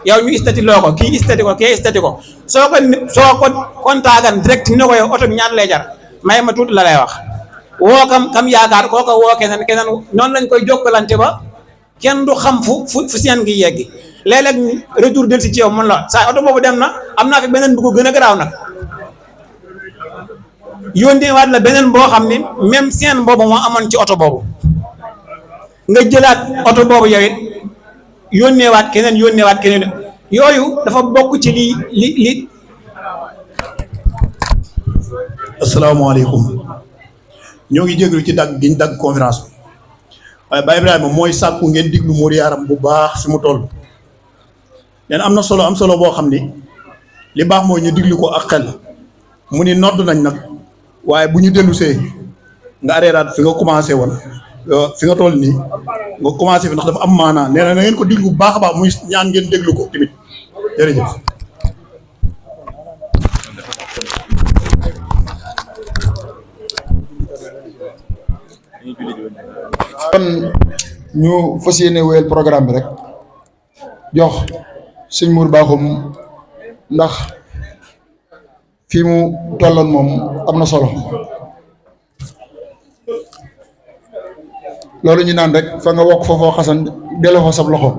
yow ñu istati loo ko kii istati ko kii istati ko soo ko kontaagan direct ni ko yow oto bi ñaata lay jar may ma tuuti la lay wax woo kam yaakaar koo ko woo keneen noonu lañ koy jokkalante ba kenn du xam fu seen ngi yeggi léeg-léeg retour del si ci yow mun la saa oto boobu dem na am naa fi beneen bu ko gën a garaaw nag yónnee waat la beneen boo xam ne même seen boobu moo amoon ci oto boobu nga jëlaat oto boobu yow it yónneewaat keneen yooyu dafa bokk ci li asalaamaaleykum ñoo ngi jégalu ci dagg giñ dagg conférence bi waaye Baye Ibrahima mooy sàkku ngeen diglu Modou Yaram bu baax fi mu toll leen am solo boo xam ni li baax mooy ñu diglu ko ak xel mu ni nodd nañ nag waaye bu ñu dellusee nga areeraat fi nga commencé woon fi nga toll nii nga commencé fi ndax dafa am maanaa nee na ngeen ko diglu bu baax a baax muy ñaan ngeen déglu ko tamit jërëjëf. kon ñu fas yéene wéyal programme bi rek jox sëñ Mour Bakhoum ndax fii mu tolloon moom am na solo loolu ñu naan rek fa nga wokk foofoo xasan delloo fa sab loxo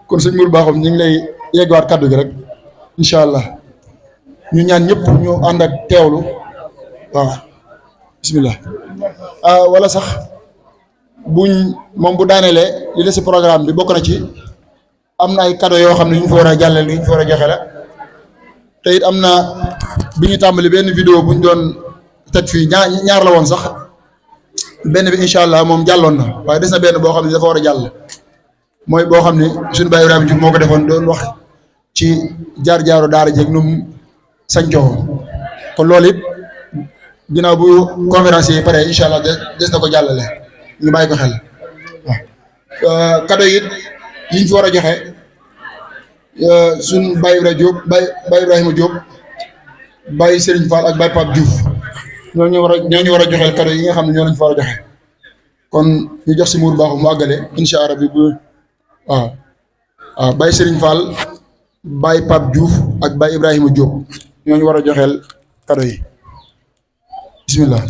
kon sëñ Mour Bakhoum ñu ngi lay yeggaat kàddu gi rek incha allah ñu ñaan ñëpp ñu ànd ak teewlu waaw bismillah wala sax moom bu daanelee li des si programme bi bokk na ci am na ay cadeau yoo xam ne ñu fa war a jàllale ñu fa war a joxe la te it am na bi ñu tàmbali benn vidéo bu ñu doon teg fii ñaar la woon sax benn bi incha allah moom jàlloon na waaye des na benn boo xam ne dafa war a jàll mooy boo xam ne suñu Baye Ibrahima Diouf moo ko defoon doon wax ci jaar-jaaru daara jeeg nu mu sañcoo kon loolu it ginnaaw bu conférence yi pare incha allah des na ko jàllale ñu bàyyi ko xel waaw cadeau yi yi ñu fi war a joxe suñ Baye Ibrahima Diop Baye Serigne Fall ak Baye Pape Diouf ñoo ñu war a joxeel cadeau yi nga xam ne ñoo lañ fa war a joxe kon ñu jox si Mour Baaxu mu àggale incha allah bi bu waaw Baye Serigne Fall Baye Pape Diouf ak Baye Ibrahima Diop ñoo ñu war a joxeel cadeau yi bismillah.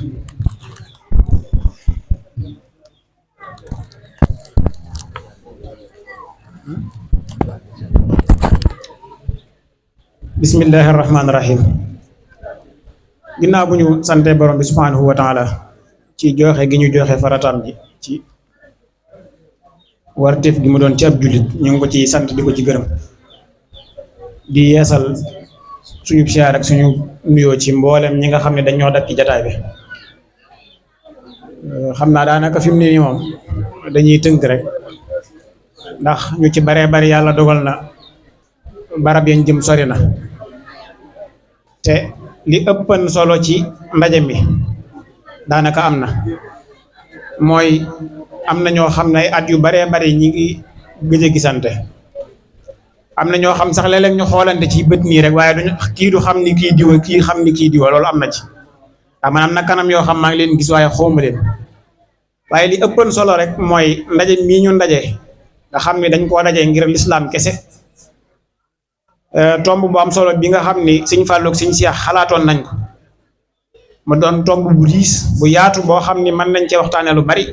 bismillahi rahmaani rahim ginnaaw bu ñu sante borom bi subhanahu wa taala ci joxe gi ñu joxe farataam ji ci warteef gi mu doon ci ab jullit ñu ngi ko ci sant di ko ci gërëm di yeesal suñu siyaar ak suñu nuyoo ci mboolem ñi nga xam ne dañoo dak ci jataay bi xam naa daanaka fi mu ne nii moom dañuy tënk rek ndax ñu ci baree bari yàlla dogal na barab yañ jëm sori na te li ëppan solo ci ndaje mi daanaka am na mooy am na ñoo xam ne ay at yu baree bari ñi ngi gëj a gisante am na ñoo xam sax léeg-léeg ñu xoolante ci bët nii rek waaye duñu kii du xam ni kii diwa kii xam ni kii diwa loolu am na ci man am na kanam yoo xam maa ngi leen gis waaye xawma leen waaye li ëppan solo rek mooy ndaje mii ñu ndaje nga xam ni dañ koo daje ngir lislaam kese tomb bu am solo bi nga xam ni Sëñ Fallu ak Sëñ Seex xalaatoon nañ ko mu doon tomb bu riis bu yaatu boo xam ni mën nañ cee waxtaane lu bari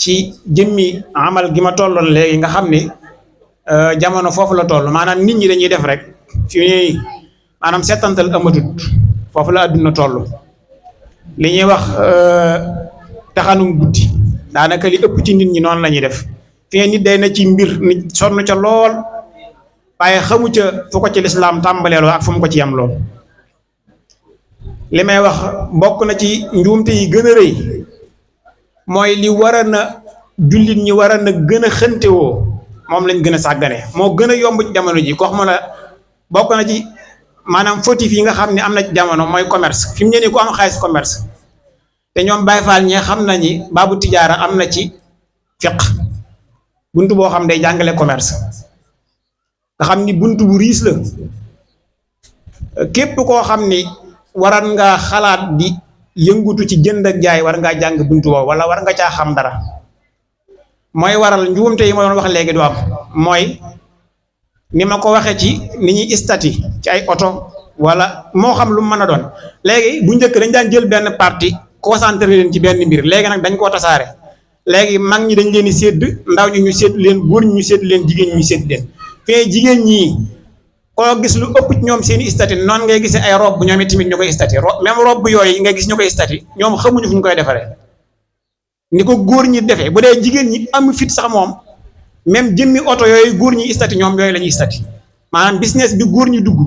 ci jëmmi amal gi ma tolloon léegi nga xam ni jamono foofu la toll maanaam nit ñi dañuy def rek fi maanaam settantal amatut foofu la adduna toll li ñuy wax taxanum guddi daanaka li ëpp ci nit ñi noonu la ñuy def fi nit day na ci mbir nit sonn ca lool waaye xamu ca fu ko ci lislaam tàmbaleeloo ak fu mu ko ci yam lool li may wax bokk na ci njuumte yi gën a rëy mooy li war a na jullit ñi war a na gën a xëntewoo moom lañ gën a sàggane moo gën a yomb ci jamono ji ko xam la bokk na ci maanaam fautif yi nga xam ne am na ci jamono mooy commerce fi mu ne nii ku am xaalis commerce te ñoom Baay Faal ñee xam nañi baabu tijaara am na ci fiq buntu boo xam day jàngale commerce nga xam ni buntu bu riis la képp koo xam ni waran nga xalaat di yëngutu ci jënd ak jaay war ngaa jàng buntu woowu wala war nga caa xam dara mooy waral njuumte yi ma doon wax léegi du am mooy ni ma ko waxee ci ni ñuy istati ci ay oto wala moo xam lu mu mën a doon léegi bu njëkk dañ daan jël benn parti concentré leen ci benn mbir léegi nag dañ koo tasaare léegi mag ñi dañ leen di sédd ndaw ñi ñu sédd leen góor ñi ñu sédd leen jigéen ñi ñu sédd leen fee jigéen ñi koo gis lu ëpp ci ñoom seen istati noonu ngay gisee ay rob ñoom it tamit ñu koy istati même rob yooyu nga gis ñu koy istati ñoom xamuñu fu ñu koy defaree ni ko góor ñi defee bu dee jigéen ñi am fit sax moom même jëmmi oto yooyu góor ñi istati ñoom yooyu la ñuy istati maanaam business bi góor ñi dugg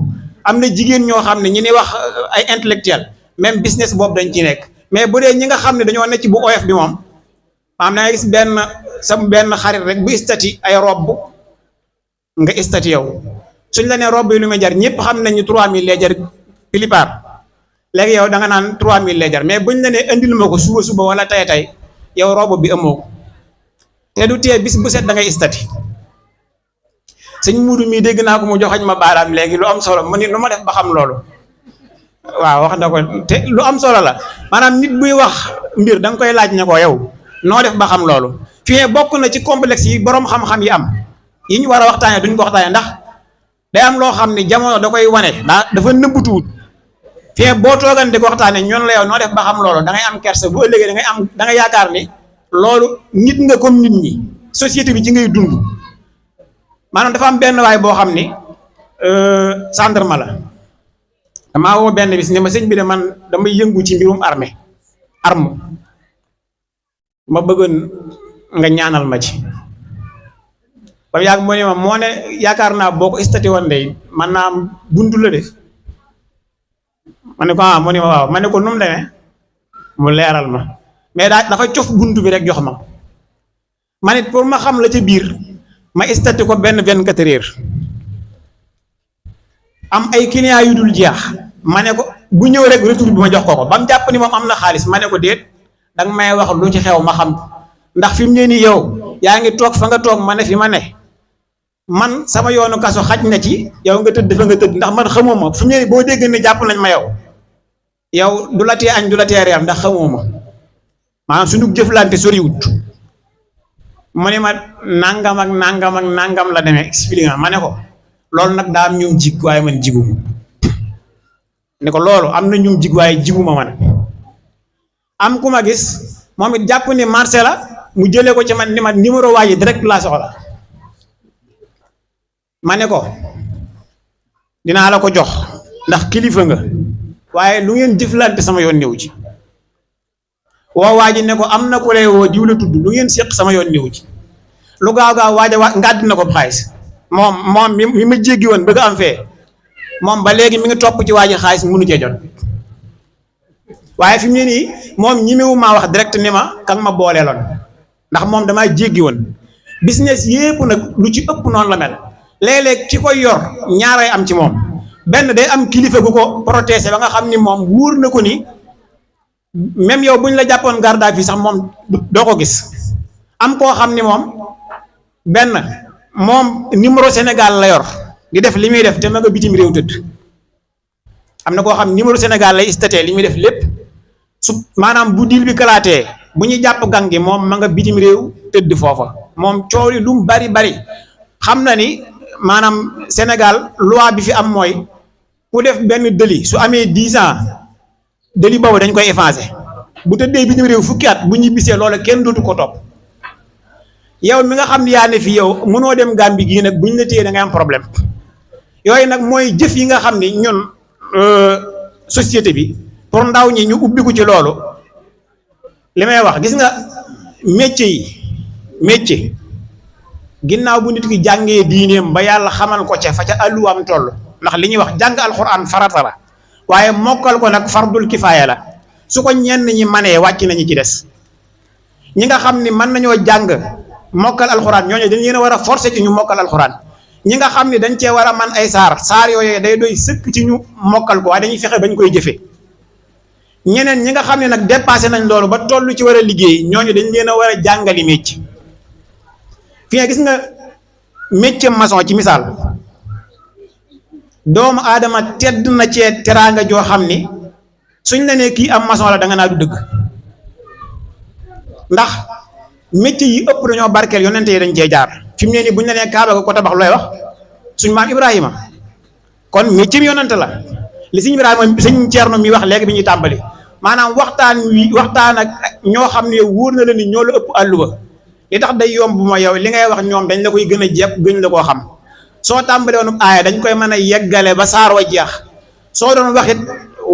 am na jigéen ñoo xam ne ñi ni wax ay intellectuel même business boobu dañ ci nekk mais bu dee ñi nga xam ne dañoo nekk ci bu oyof bi moom am na gis benn xarit rek bu istati ay rob nga istati yow suñ la nee rob yi lu muy jar ñëpp xam nañu 3000 lay jar plupart léegi yow da nga naan 3000 lay jar mais buñ la nee indil ma ko suba wala tey yow rob bi amoo ko te du tee bis bu set da ngay istati sëñ Muudu mii dégg naa ko mu joxañ ma baaraam léegi lu am solo mu ni lu ma def ba xam loolu waaw wax na ko te lu am solo la maanaam nit buy wax mbir da nga koy laaj ne ko yow noo def ba xam loolu fii bokk na ci complexe yi boroom xam-xam yi am yi ñu war a waxtaanee duñ ko waxtaanee ndax day am loo xam ne jamono da koy wane dafa nëbbutuwut fii boo toogan di ko waxtaanee ñoon la yow noo def ba xam loolu da ngay am kersa bu ëllëgee da ngay yaakaar ni loolu nit nga comme nit ñi société bi ci ngay dund maanaam dafa am benn waay boo xam ni gendarme la damaa woo benn bis ne ma sëñ bi de man damay yëngu ci mbirum arme ma bëggoon nga ñaanal ma ci ba yàgg moo ne ma moo ne yaakaar naa boo ko istati woon de man naa am buntu la de ma ne ko mu ne ma waaw ma ne ko nu mu demee mu leeral ma mais dafa cof buntu bi rek jox ma man it pour ma xam la ca biir ma istati ko benn 24 heures am ay clients yu dul jeex ma ne ko bu ñëw rek retour bi ma jox ko ba mu jàpp ni moom am na xaalis ma ne ko déet danga may wax lu ci xew ma xam ndax fi mu ne nii yow yaa ngi toog fa nga toog ma ne fi ma ne man sama yoonu kaso xaj na ci yow nga tëdd fa nga tëdd ndax man xamoo ma fu mu ne boo dégg ne jàpp nañ ma yow du la tee añ du la tee reer ndax xamoo ma maanaam suñu jëflante soriwut mu ne ma nangam ak nangam ak nangam la demee expliqué ma ne ko loolu nag daa am ñum jig waaye man jiguma ne ko loolu am na ñum jig waaye jiguma man am ku ma gis moom it jàpp ni marché la mu jëlee ko ci man ni ma numéro waa ji direct laa soxla ma ne ko dinaa la ko jox ndax kilifa nga waaye lu ngeen jëflante sama yoon néew ci woo waa ji ne ko am na ku lay woo diw la tudd lu ngeen séq sama yoon néew ci lu gaaw gaaw waaja ngàdd na ko xaalis moom mi ma jéggi woon bëgg am fee moom ba léegi mi ngi topp ci waa ji xaalis mënu cee jot waaye fi mu ne nii moom ñimewu maa wax direct ni ma kan ma booleeloon ndax moom damaa jéggi woon business yépp nag lu ci ëpp noonu la mel léeg-léeg ki koy yor ñaaray am ci moom benn day am kilifa gu ko protéger ba nga xam ni moom wóor na ko ni même yow bu ñu la jàppoon garde à vue sax moom doo ko gis am koo xam ni moom benn moom numéro Sénégal la yor di def li muy def te ma nga bitim réew tëdd am na koo xam numéro Sénégal lay istatee li muy def lépp su maanaam bu dil bi kalaatee bu ñuy jàpp gang gi moom ma nga bitim réew tëdd foofa moom coow li lu mu bari xam na ni maanaam Sénégal loi bi fi am mooy ku def benn délit su amee 10 ans délit boobu dañ koy effacer bu tëddee bitim réew fukki at bu ñibbisee loola kenn dootu ko topp yow mi nga xam ne yaa ne fi yow mënoo dem Gambie gii nag bu ñu la téyee da ngay am problème yooyu nag mooy jëf yi nga xam ni ñun société bi pour ndaw ñi ñu ubbiku ci loolu li may wax gis nga métier ginnaaw bu nit ki jàngee diineem ba yàlla xamal ko ca fa ca àlluwaam toll ndax li ñuy wax jàng alxuraan farata la waaye mokkal ko nag fardul kifaaya la su ko ñenn ñi manee wàcc nañu ci des ñi nga xam ni mën nañoo jàng mokkal alxuraan ñooñu dañ leen a war a forcer ci ñu mokkal alxuraan ñi nga xam ni dañ cee war a man ay saar yooyu day doy sëkk ci ñu mokkal ko waaye dañuy fexe bañ koy jëfe ñeneen ñi nga xam ne nag dépassé nañ loolu ba toll ci war a liggéey ñooñu dañ leen a war a jàngali métier fi nga gis nga métier maçon ci misaal doomu aadama tedd na cee teraanga joo xam ni suñ la nee kii am maçon la da nga naa du dëgg ndax métier yi ëpp dañoo barkeel yonente yi dañ cee jaar fi mu ne nii buñ la nee Kaaba ga ko tabax looy wax suñ maam Ibrahima kon métier mi yonente la li sëñ Ibrahima sëñ Ceerno mi wax léegi bi ñuy tàmbali maanaam waxtaan ak ñoo xam ne wóor na la ni ñoo la ëpp àlluwa li tax day yomb ma yow li ngay wax ñoom dañ la koy gën a jekk gën la koo xam soo tàmbalee woon aaya dañ koy mën a yeggale ba saar wa jeex soo doon waxit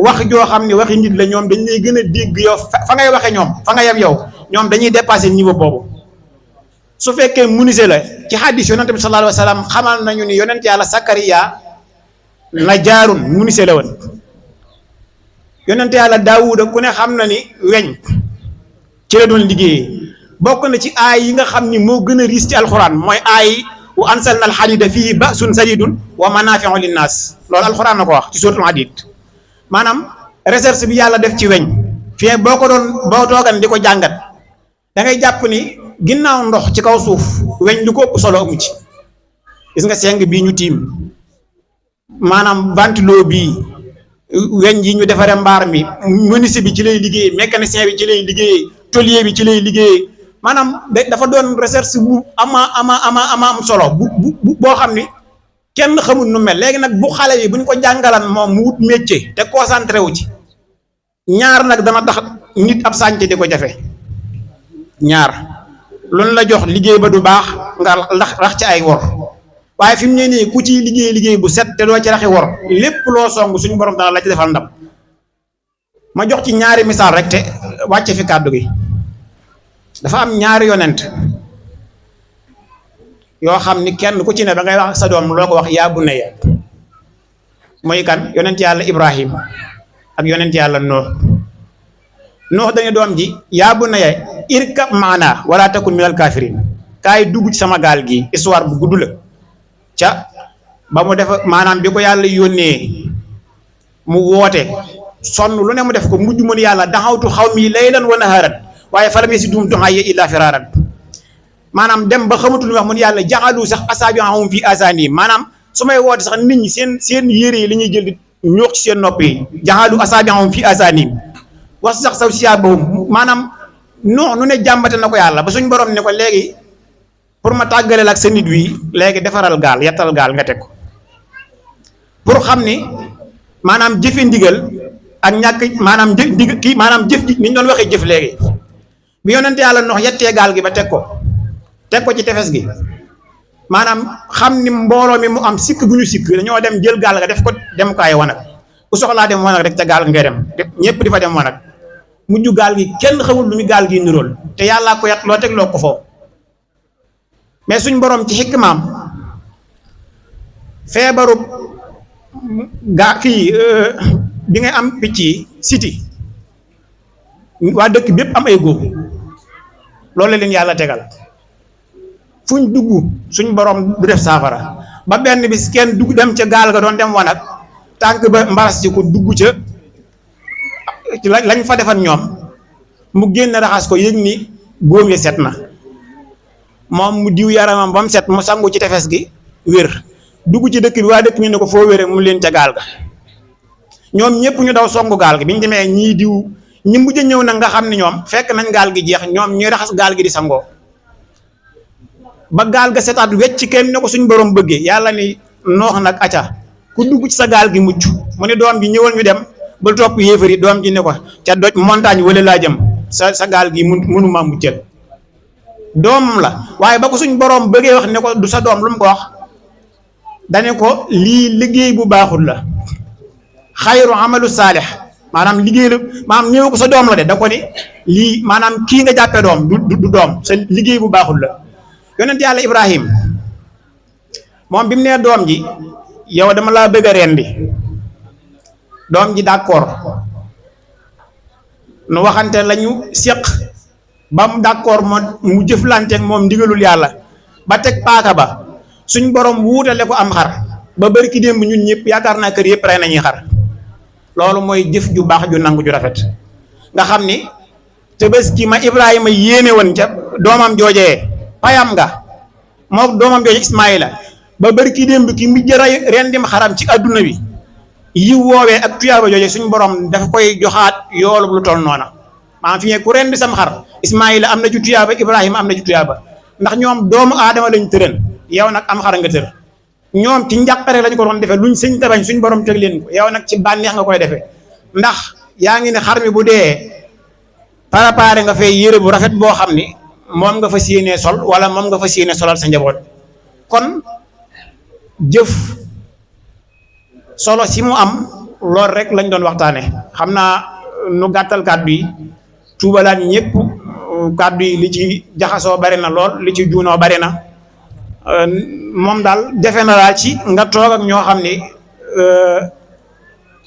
wax joo xam ne waxi nit la ñoom dañ lay gën a dégg yow fa ngay waxee ñoom fa nga yem yow ñoom dañuy dépasser niveau boobu su fekkee menuisier la ci hadis yonente bi sallallahu alayhi wa sallam xamal nañu ni yonent yàlla Sakariya najaarun menuisier la woon yonent yàlla Daawuda ku ne xam na ni weñ ci la doon liggéeyee bokk na ci aay yi nga xam ni moo gën a riis ci alxuraan mooy aay wa anzalna al-hadiida fiihi ba'sun shadiidun wa manaafi'u linnaas loolu alxuraan na ko wax ci suuratul Hadiid maanaam recherche bi yàlla def ci weñ fii boo toogan di ko jàngat da ngay jàpp ni ginnaaw ndox ci kaw suuf weñ lu ko ëpp solo amu ci gis nga seng bii ñu tiim maanaam ventilo bii weñ yi ñu defaree mbaar mi menuisier bi ci lay liggéey mécanicien bi ci lay liggéey tôlier bi ci lay liggéey maanaam dafa doon recherche bu ama am solo bu boo xam ni kenn xamul nu mel léegi nag bu xale yi buñ ko jàngalan moom mu wut métier te concentré wu ci ñaar nag dana tax nit ab sànc di ko jafe ñaar loolu la jox liggéey ba du baax nga rax ci ay wor waaye fi mu ne nii ku ci liggéey bu set te doo ci raxi wor lépp loo song suñu borom dana la ci defal ndam ma jox ci ñaari misaal rek te wàcce fi kàddu gi dafa am ñaari yonent yoo xam ni kenn ku ci ne ba ngay wax sa doom loo ko wax yaa bunayya mooy kan yonent yàlla Ibrahim ak yonent yàlla Nuux dañu doom ji yaa bunayya irkab maana wala takun minal kaafiriin kaay dugg ci sama gaal gi histoire bu gudd la ca ba mu def maanaam bi ko yàlla yónnee mu woote sonn lu ne mu def ko mujj mën yàlla daxawtu xawmi laylan wa nahaaran waaye falam yazidhum du'aaya illaa firaaran maanaam dem ba xamatul wax mun yàlla jaxalu sax asaabi'ahum fi asaanihim maanaam su may woote sax nit ñi seen yére yi li ñuy jël di ñoox ci seen nopp yi jaxalu asaabi'ahum fi asaanihim wax sax saw siyaabahum maanaam non nu ne jàmbate na ko yàlla ba suñ borom ne ko léegi pour ma tàggaleel ak sa nit wi léegi defaral gaal yettal gaal nga teg ko pour xam ni maanaam jëfe ndigal ak ñàkk maanaam kii maanaam jëf ji ni ñu doon waxee jëf léegi bi yonente yàlla nox yettee gaal gi ba teg ko ci tefes gi maanaam xam ni mbooloo mi mu am sikk bu ñu sikk dañoo dem jël gaal ga def ko dem kaay wanag ku soxlaa dem wanag rek ca gaal ga ngay dem ñëpp di fa dem wanag mujj gaal gi kenn xamul lu mu gaal gi nirool te yàllaa ko yat loo teg loo ko foofu mais suñ borom ci xikmaam feebaru kii bi ngay am picc yi siti waa dëkk bépp am ay góob loolu la leen yàlla tegal fuñ dugg suñ borom du def saafara ba benn bis kenn dugg dem ca gaal ga doon dem wanag tànk ba mbaras ci ko dugg ca lañ fa defan ñoom mu génn raxas ko yëg ni góom yi set na moom mu diw yaramam ba mu set mu sangu ci tefes gi wér dugg ci dëkk bi waa dëkk ñu ne ko foo wéree mu leen ca gaal ga ñoom ñëpp ñu daw songu gaal gi bi ñu demee ñii diw ñi mujj ñëw nag nga xam ne ñoom fekk nañ gaal gi jeex ñoom ñuy raxas gaal gi di sangoo ba gaal ga setaat wecc kenn ne ko suñ borom bëggee yàlla ni noox nag acca ku dugg ci sa gaal gi mucc mu ne doom ji ñëwal ñu dem ba topp yéefari doom ji ne ko ca doj montagne wala laa jëm sa gaal gi mënuma muccal doomam la waaye ba ko suñ borom bëggee wax ne ko du sa doom lu mu ko wax dane ko lii liggéey bu baaxul la xayru amalu saalix maanaam liggéey la maanaam ñëw ko sa doom la de da ko ni lii maanaam kii nga jàppee doom du doom sa liggéey bu baaxul la yonent yàlla Ibrahim moom bi mu nee doom ji yow dama laa bëgg a rendi doom ji d'accord nu waxante lañu séq ba mu d'accord mu jëflanteeg moom ndigalul yàlla ba teg paaka ba suñ borom wuutale ko am xar ba bari ki démb ñun ñëpp yaakaar naa kër yëpp rey nañuy xar loolu mooy jëf ju baax ju nangu ju rafet nga xam ni Tabaski ma Ibrahima yéene woon ca doomam joojee payam nga moo doomam jooje Ismaïla ba bari ki démb ki mujj rendim xaram ci adduna bi yiw woowee ak tuyaaba jooje suñ borom dafa koy joxaat yoolu lu toll noona maanaam fi ngeen ku rendi sam xar Ismaïla am na ci tuyaaba Ibrahima am na ci tuyaaba ndax ñoom doomu aadama lañ tëral yow nag am xar nga tër ñoom ci njàqare lañ ko doon defee luñ sëñ tabañ suñ borom teg leen ko yow nag ci bànneex nga koy defee ndax yaa ngi ne xar mi bu dee préparé nga fay yére bu rafet boo xam ni moom nga fas yéenee sol wala moom nga fas yéenee solal sa njaboot kon jëf solo si mu am loolu rek lañ doon waxtaane xam naa nu gàttal kàddu yi tuubalaat ñëpp kàddu yi li ci jaxasoo bari na lool li ci juunoo bari na moom daal defe na daal ci nga toog ak ñoo xam ni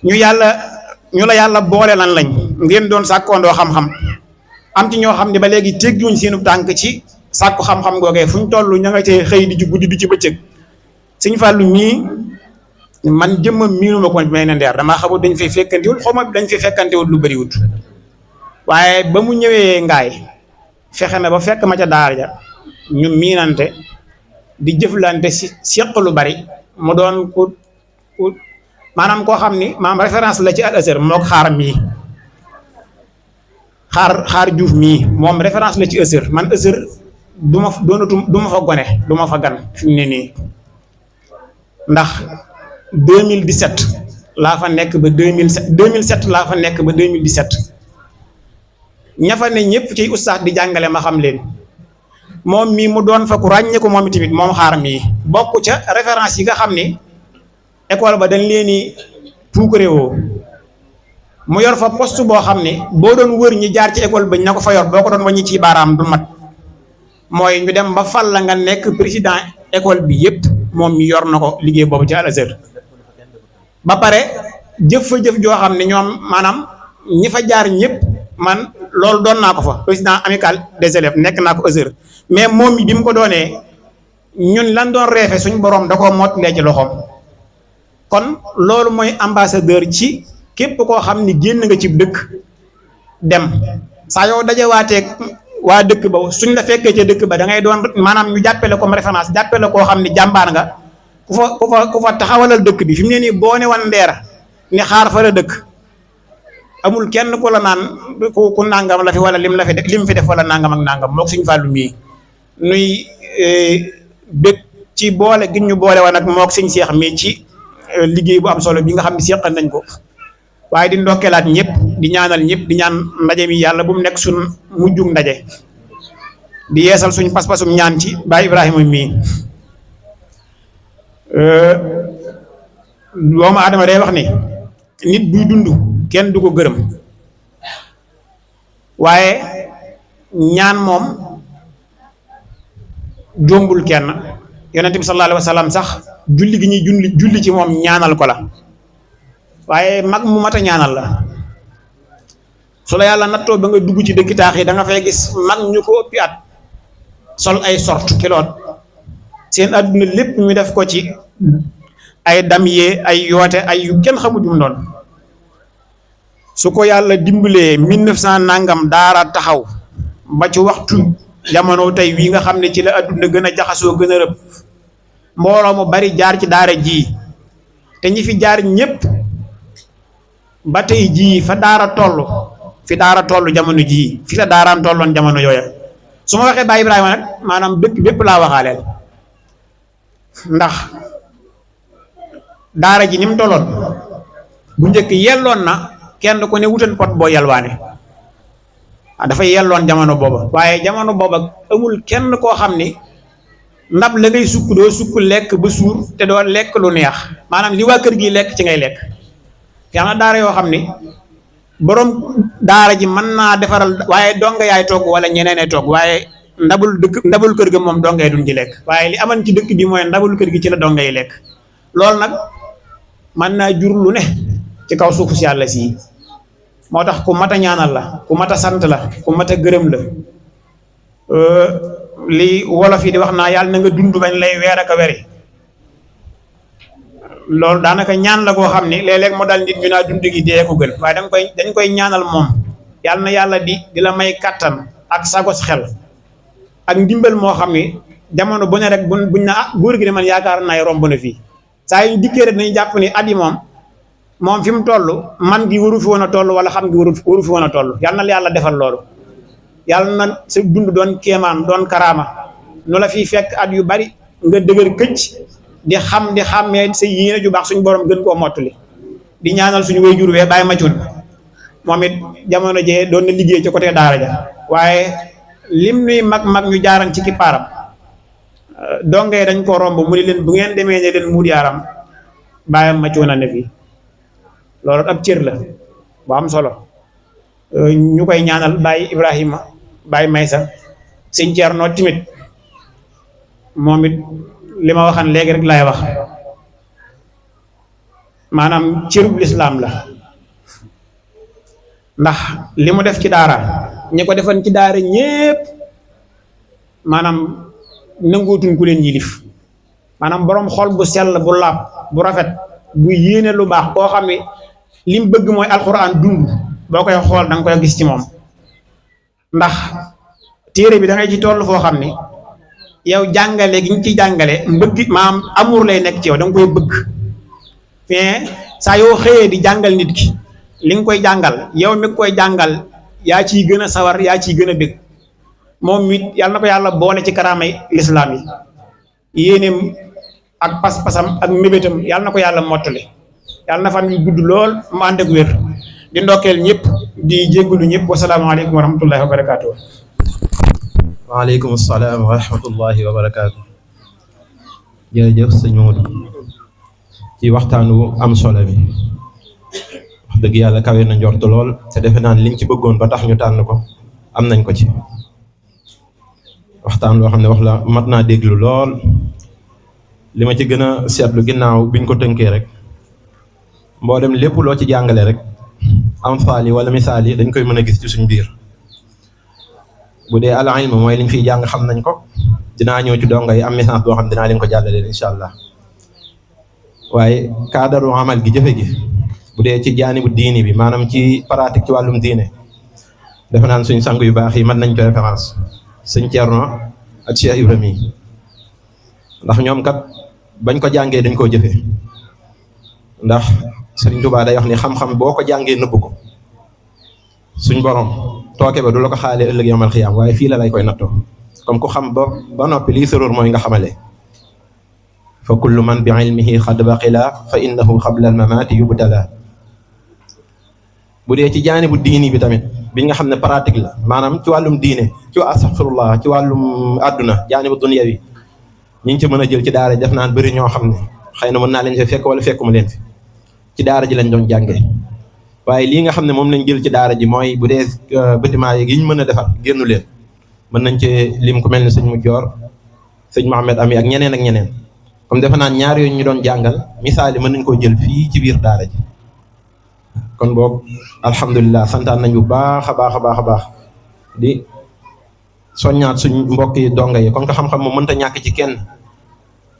ñu la yàlla boole lan lañ ngeen doon sàkkoondoo xam-xam am ci ñoo xam ne ba léegi tegguñ seenu tànk ci sàkku xam-xam googee fu ñu toll ña nga cee xëy di ci guddi di ci bëccëg Sëñ Fallu mii man jëmmam miinuma ko may na ndeer damaa xamul dañ fay fekkantewul xaw ma dañ fay fekkantewul lu bëriwut waaye ba mu ñëwee ngaay fexe na ba fekk ma ca daara ja ñu miinante di jëflante si seq lu bari mu doon ku maanaam koo xam ni maanaam référence la ci Al Azhar mook xaar mii xaar Juuf mii moom référence la ci Azhar man Azhar du ma fa gone du ma fa gan fi mu ne nii ndax 2017 laa fa nekk ba 2007 laa fa nekk ba 2017 ña fa ne ñëpp ci ustaas di jàngale ma xam leen moom mii mu doon fa ku ràññee ko moom tamit moom xaar mii bokk ca référence yi nga xam ni école ba dañ leen ni puukaréewoo mu yor fa poste boo xam ne boo doon wër ñi jaar ci école ba ña ko fa yor boo ko doon wàññi ci baaraam du mat mooy ñu dem ba fal la nga nekk président école bi yëpp moom mi yor na ko liggéey boobu ci Al Azhar ba pare jëf fa jëf joo xam ne ñoom maanaam ñi fa jaar ñëpp man loolu doon naa ko fa président amical des élèves nekk naa ko Azhar mais moom bi mu ko doonee ñun lan doon reefe suñ borom da koo mottalee ci loxoom kon loolu mooy ambassadeur ci képp koo xam ni génn nga ci dëkk dem saa yow dajewaateeg waa dëkk ba suñ la fekkee ca dëkk ba da ngay doon maanaam ñu jàppale comme référence jàppale koo xam ne jàmbaar nga ku fa taxawalal dëkk bi fi mu ne nii boo ne wan ndeera ni xaar fa la dëkk amul kenn ku la naan ku nangam la fi wala lim fi def wala nangam ak nangam moog suñ fàllu mii nuy bëgg ci boole gi ñu boole woon ak moog suñ seex mii ci liggéey bu am solo bi nga xam ne seqal nañ ko waaye di ndokkeelaat ñëpp di ñaanal ñëpp di ñaan ndaje mi yàlla bu mu nekk suñ mujjug ndaje di yeesal suñ pas-pasum ñaan ci Baay Ibrahima mii doomu aadama day wax ni nit buy dund kenn du ko gërëm waaye ñaan moom jombul kenn yonent bi sallallahu alayhi wa sallam sax julli gi ñuy julli ci moom ñaanal ko la waaye mag mu mat a ñaanal la su la yàlla nattoo ba nga dugg ci dëkki taax yi da nga fay gis mag ñu ko ëppi at sol ay sort kiloot seen adduna lépp ñu def ko ci ay dam yee ay yoote ay yu kenn xamut mu doon su ko yàlla dimbalee 1900 nangam daara taxaw ba ci waxtu jamono tey wii nga xam ne ci la adduna gën a jaxasoo gën a rëb mbooloo mu bari jaar ci daara ji te ñi fi jaar ñépp ba tey jii fa daara toll jamono jii fi la daaraam tolloon jamono yooya su ma waxee Baay Ibrahima nag maanaam dëkk bépp laa waxaaleel ndax daara ji ni mu tolloon bu njëkk yelloon na kenn ku ne wutan pot boo yelwaane dafay yelloon jamono booba waaye jamono booba amul kenn koo xam ni ndab la ngay sukk doo sukk lekk ba suur te doo lekk lu neex maanaam li waa kër gi lekk ci ngay lekk te am na daara yoo xam ni borom daara ji mën naa defaral waaye donga yaay togg wala ñeneen togg waaye ndabul kër ga moom donga yi duñ ci lekk waaye li aman ci dëkk bi mooy ndabul kër gi ci la donga yi lekk loolu nag mën naa jur lu ne ci kaw suufu si yàlla si moo tax ku mat a ñaanal la ku mat a sant la ku mat a gërëm la li wolof yi di wax naa yàlla na nga dund bañ lay weer ak a weri loolu daanaka ñaan la koo xam ni léeg-léeg moo dal nit ñu naa dund gi dee ko gën waaye dañ koy ñaanal moom yàlla na yàlla di la may kattan ak sagos xel ak ndimbal moo xam ni jamono bu ne rek buñ na góor gi de man yaakaar naa romb na fii saa yu dikkee rek dañuy jàpp ni at yi moom fi mu toll man gi waru fi woon a toll wala xam gi waru fi woon a toll yàlla na yàlla defal loolu yàlla na sa dund doon kéemaan doon karaama nu la fiy fekk at yu bari nga dëgër këcc di xàmmee sa yéene ju baax suñu borom gën koo mottali di ñaanal suñu wayjur wee bàyyi ma cuun moom it jamono jee doon na liggéey ci côté daara ja waaye lim nuy mag ñu jaaran ci kippaaram dongee dañ ko romb mu ni leen bu ngeen demee ne leen muur yaaram bàyyam ma cuun a ne fii loolu ab cër la bu am solo ñu koy ñaanal Baay Ibrahima Baay Maysa sëñ Ceerno timit moom it li ma waxan léegi rek laay wax maanaam cërub lislaam la ndax li mu def ci daara ñi ko defan ci daara ñépp maanaam nangootuñ ku leen yilif maanaam boroom xol bu sell bu laab bu rafet bu yéene lu baax koo xam ne li mu bëgg mooy alxuraan dund boo koy xool da nga koy gis ci moom ndax téere bi da ngay ci toll foo xam ni yow jàngale gi ñu ciy jàngale mbëgg maam amour lay nekk ci yow da nga koy bëgg mais saa yoo xëyee di jàngal nit ki li nga koy jàngal yow mi koy jàngal yaa ciy gën a sawar yaa ciy gën a bëgg moom it yàlla na ko yàlla boole ci karaamay lislaam yi yéeneem ak pas-pasam ak mébétam yàlla na ko yàlla mottali yàlla na fan yu gudd lool mu ànd ak wér di ndokkeel ñëpp di jéggalu ñëpp wasalaamaaleykum wa rahmatullahi wa barakaatu. waaleykum salaam wa rahmatullahi wa barakaatu. jërëjëf sëñ Modou ci waxtaanu am solo bi wax dëgg yàlla kawe na njort lool te defe naan liñ ci bëggoon ba tax ñu tànn ko am nañ ko ci waxtaan loo xam ne wax la mat naa déglu lool li ma ci gën a seetlu ginnaaw biñ ko tënkee rek mboolem lépp loo ci jàngale rek am faal yi wala misaal yi dañ koy mën a gis ci suñ biir bu dee al ilm mooy liñ fiy jàng xam nañ ko dinaa ñëw ci donga yi am message boo xam dinaa leen ko jàllaleel incha allah waaye kaadaru amal gi jëfe gi bu dee ci jaanibu diini bi maanaam ci pratique ci wàllum diine defe naan suñ sang yu baax yi mën nañ ko référence sëñ Thierno ak Cheikh Ibrahima yi ndax ñoom kat bañ ko jàngee dañ koo jëfee ndax Sëriñ Tuubaa day wax ni xam-xam boo ko jàngee nëbb ko suñ borom tooke ba du la ko xaalee ëllëg yamal xiyaam waaye fii la lay koy nattoo comme ku xam ba noppi lii soroor mooy nga xamale fa kullu man bi ilmihi xad baqila fa innahu xabla al mamaati yubtala bu dee ci jaanibu diini bi tamit bi nga xam ne pratique la maanaam ci wàllum diine ci astaghfirullah ci wàllum àdduna jaanibu dunya bi ñi ngi ci mën a jël ci daara ji def naan bëri ñoo xam ne xëy na mën naa leen fi fekk wala fekkuma leen fi ci daara ji lañ doon jàngee waaye lii nga xam ne moom lañ jël ci daara ji mooy bu dee bâtiment yi ñu mën a defar génnu leen mën nañ ci lim ku mel ni sëñ mu joor sëñ Mohamed Ami ak ñeneen ak ñeneen comme defe naan ñaar yooyu ñu doon jàngal misaal yi mën nañ koo jël fii ci biir daara ji kon boobu alhamdulilah santaan nañ bu baax a baax a baax a baax di soññaat suñ mbokk yi donga yi kon ko xam-xam moom mënta ñàkk ci kenn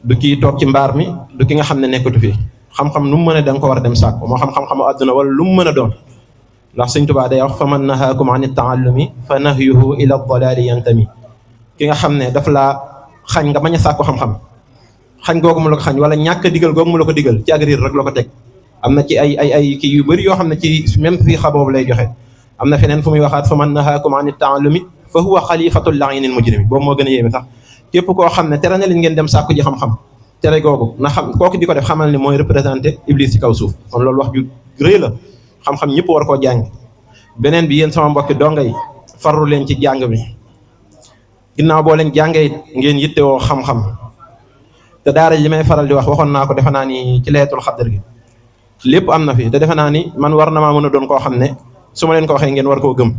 du kii toog ci mbaar mi du ki nga xam ne nekkatu fi xam-xam nu mu mën a da nga ko war a dem sàkku moo xam-xamu àdduna wala lu mu mën a doon ndax Sëñ Tuubaa day wax fa man nahaakum an taallumi fa nahyuhu ila dalaali yantami ki nga xam ne daf laa xañ nga bañ a sàkku xam-xam xañ googu mu la ko xañ wala ñàkk digal googu mu la ko digal ci ak riir rek la ko teg am na ci ay kii yu bëri yoo xam ne ci même fii xaboobu lay joxe am na feneen fu muy waxaat fa man nahaakum an taallumi fa huwa xalifatul lainil mujrimi boobu moo gën a yéeme sax képp koo xam ne tere na leen ngeen dem sàkku ji xam-xam tere googu na xam kooku di ko def xamal ne mooy représenté Iblis ci kaw suuf kon loolu wax ju rëy la xam-xam ñëpp war koo jàng beneen bi yéen sama mbokki donga yi farlu leen ci jàng mi ginnaaw boo leen jàngee ngeen yittewoo xam-xam te daara ji li may faral di wax waxoon naa ko defe naa ni ci leetul xaddar gi lépp am na fi te defe naa ni man war na maa mën a doon koo xam ne su ma leen ko waxee ngeen war koo gëm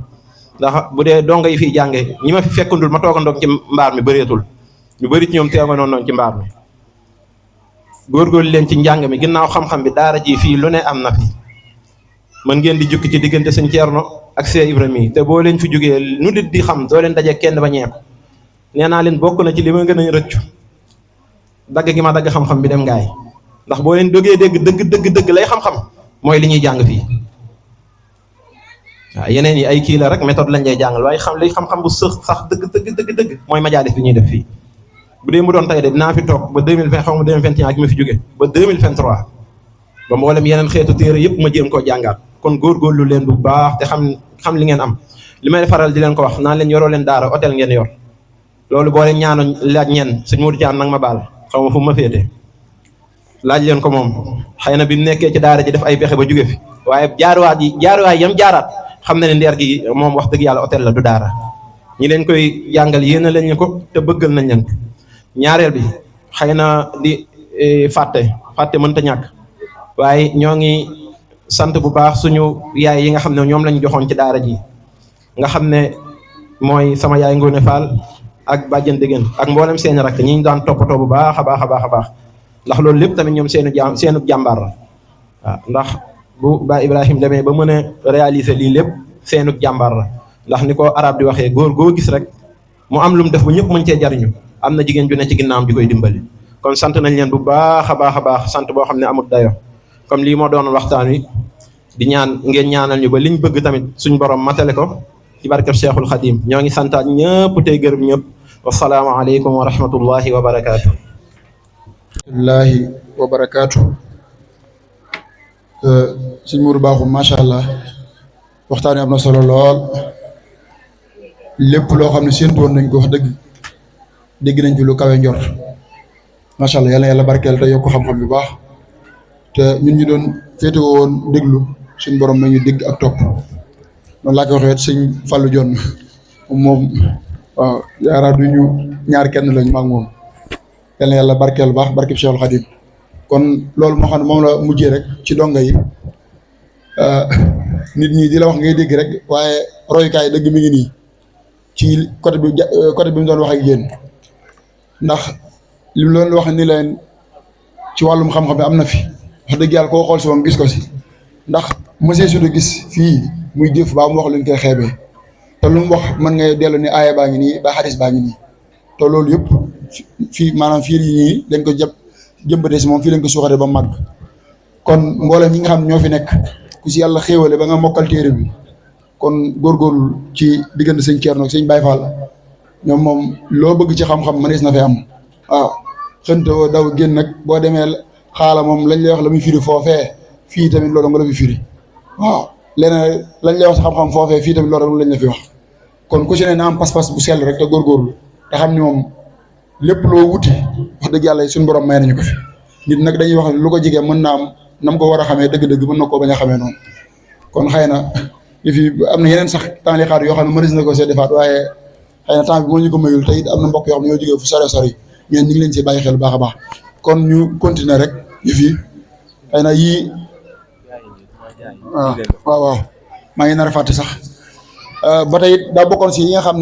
ndax bu dee donga yi fii jàngee ñi ma fi fekkandul ma toogandoog ci mbaar mi bëreetul ñu bëri ci ñoom teewa noonu ci mbaar mi góorgóorlu leen ci njàng mi ginnaaw xam-xam bi daara ji fii lu ne am na fi mën ngeen di jukki ci diggante sëñ Thierno ak Cheikh Ibrahima te boo leen fi jógee nu dit di xam doo leen daje kenn ba ñeeku nee naa leen bokk na ci li ma gën a rëccu dagg gi ma dagg xam-xam bi dem ngaay ndax boo leen dogee dëgg lay xam-xam mooy li ñuy jàng fii waaw yeneen yi ay kii la rek méthode lañ lay jàngal waaye xam lay xam-xam bu sax dëgg mooy majaalis bi ñuy def fii bu dee mu doon tey de dinaa fi toog ba 2020 xaw ma 2021 ak ma fi jóge ba 2023 ba mboolem yeneen xeetu téere yëpp ma jéem koo jàngaat kon góorgóorlu leen bu baax te xam li ngeen am li may faral di leen ko wax naan leen yoroo leen daara hôtel ngeen yor loolu boo leen ñaanoon laaj ñenn sëñ Modou Thiam nag ma baal xaw ma fu ma féete laaj leen ko moom xëy na bi mu nekkee ci daara ji def ay pexe ba jóge fi waaye jaaruwaay yam jaaraat xam na ne ndeer gi moom wax dëgg yàlla hôtel la du daara ñi leen koy jàngal yéena lañ ko te bëggal nañ leen ko ñaareel bi xëy na di fàtte mënta ñàkk waaye ñoo ngi sant bu baax suñu yaay yi nga xam ne ñoom lañ joxoon ci daara ji nga xam ne mooy sama yaay Ngoone Fall ak bàjjen Dégén ak mboolem seen rakk ñi ñu daan toppatoo bu baax a baax ndax loolu lépp tamit ñoom seenu jàmbaar la waaw ndax bu Baay Ibrahima demee ba mën a réaliser lii lépp seenu jàmbaar la ndax ni ko arab di waxee góor goo gis rek mu am lu mu def ba ñëpp mën cee jariñu am na jigéen ju ne ci ginnaawam di koy dimbali kon sant nañ leen bu baax a baax sant boo xam ne amul dayo comme lii moo doon waxtaan wi di ñaan ngeen ñaanal ñu ba liñ bëgg tamit suñ borom matale ko ci barkeb Cheikhul Khadim ñoo ngi santaat ñëpp tey gërëm ñëpp wasalaamu aleykum wa rahmatullahi wa barakaatu. wallaahi wa barakaatu. suñ Mourou Bakhoum macha allah waxtaan wi am na solo lool lépp loo xam ne séentu woon nañ ko wax dégg nañ ci lu kawe njort macha allah yàlla yàlla barkeel te yokk xam-xam bu baax te ñun ñu doon féete woon déglu suñ borom nañu dégg ak topp noonu laa koy waxee sëñ Fallou Dione moom waaw yaakaar du ñu ñaar kenn lañu maag moom yàlla yàlla barkeel bu baax barkeb Cheikhul Khadim kon loolu moo xam ne moom la mujjee rek ci donga yi nit ñi di la wax ngay dégg rek waaye royukaay dëgg mi ngi nii ci côté bi mu doon wax ak yéen ndax li mu doon wax ni leen ci wàllum xam-xam bi am na fi wax dëgg yàlla koo xool si moom gis ko si ndax monsieur Soudou gis fii muy jëf baa mu wax lu ñu koy xeebee te lu mu wax mën ngay dellu ni aaya baa ngi nii ba xadis baa ngi nii te loolu yëpp fii maanaam fii yi ñii dañ ko jëmbatee si moom fii lañ ko suuxatee ba màgg kon mboolem ñi nga xam ñoo fi nekk ku si yàlla xéewale ba nga mokkal téere bi kon góorgóorlu ci diggante sëñ Thierno ak sëñ Baye Fall ñoom moom loo bëgg ci xam-xam mënees na fi am waaw xëntewoo daw génn nag boo demee xaala moom lañ lay wax la muy firi foofee fii tamit loolu nga la fi firi waaw leneen lañ lay wax sa xam-xam foofee fii tamit loolu lañ la fi wax kon ku ci ne na am pas-pas bu sell rek te góorgóorlu te xam ni moom lépp loo wuti wax dëgg yàlla suñu borom may nañu ko fi nit nag dañuy wax lu ko jigee mën naa am nam ko war a xamee dëgg-dëgg mën na koo bañ a xamee noonu kon xëy na fi am na yeneen sax temps li xaar yoo xam ne mënees na ko see defaat waaye xëy na temps bi moo ñu ko mayul te it am na mbokk yoo xam ne ñoo jógee fu sore sori ñeen ñu ngi leen ci bàyyi xel baax a baax kon ñu continuer rek yi xëy na yii waaw maa ngi nar a fàtte sax ba tey it daa bokkoon si yi nga xam ne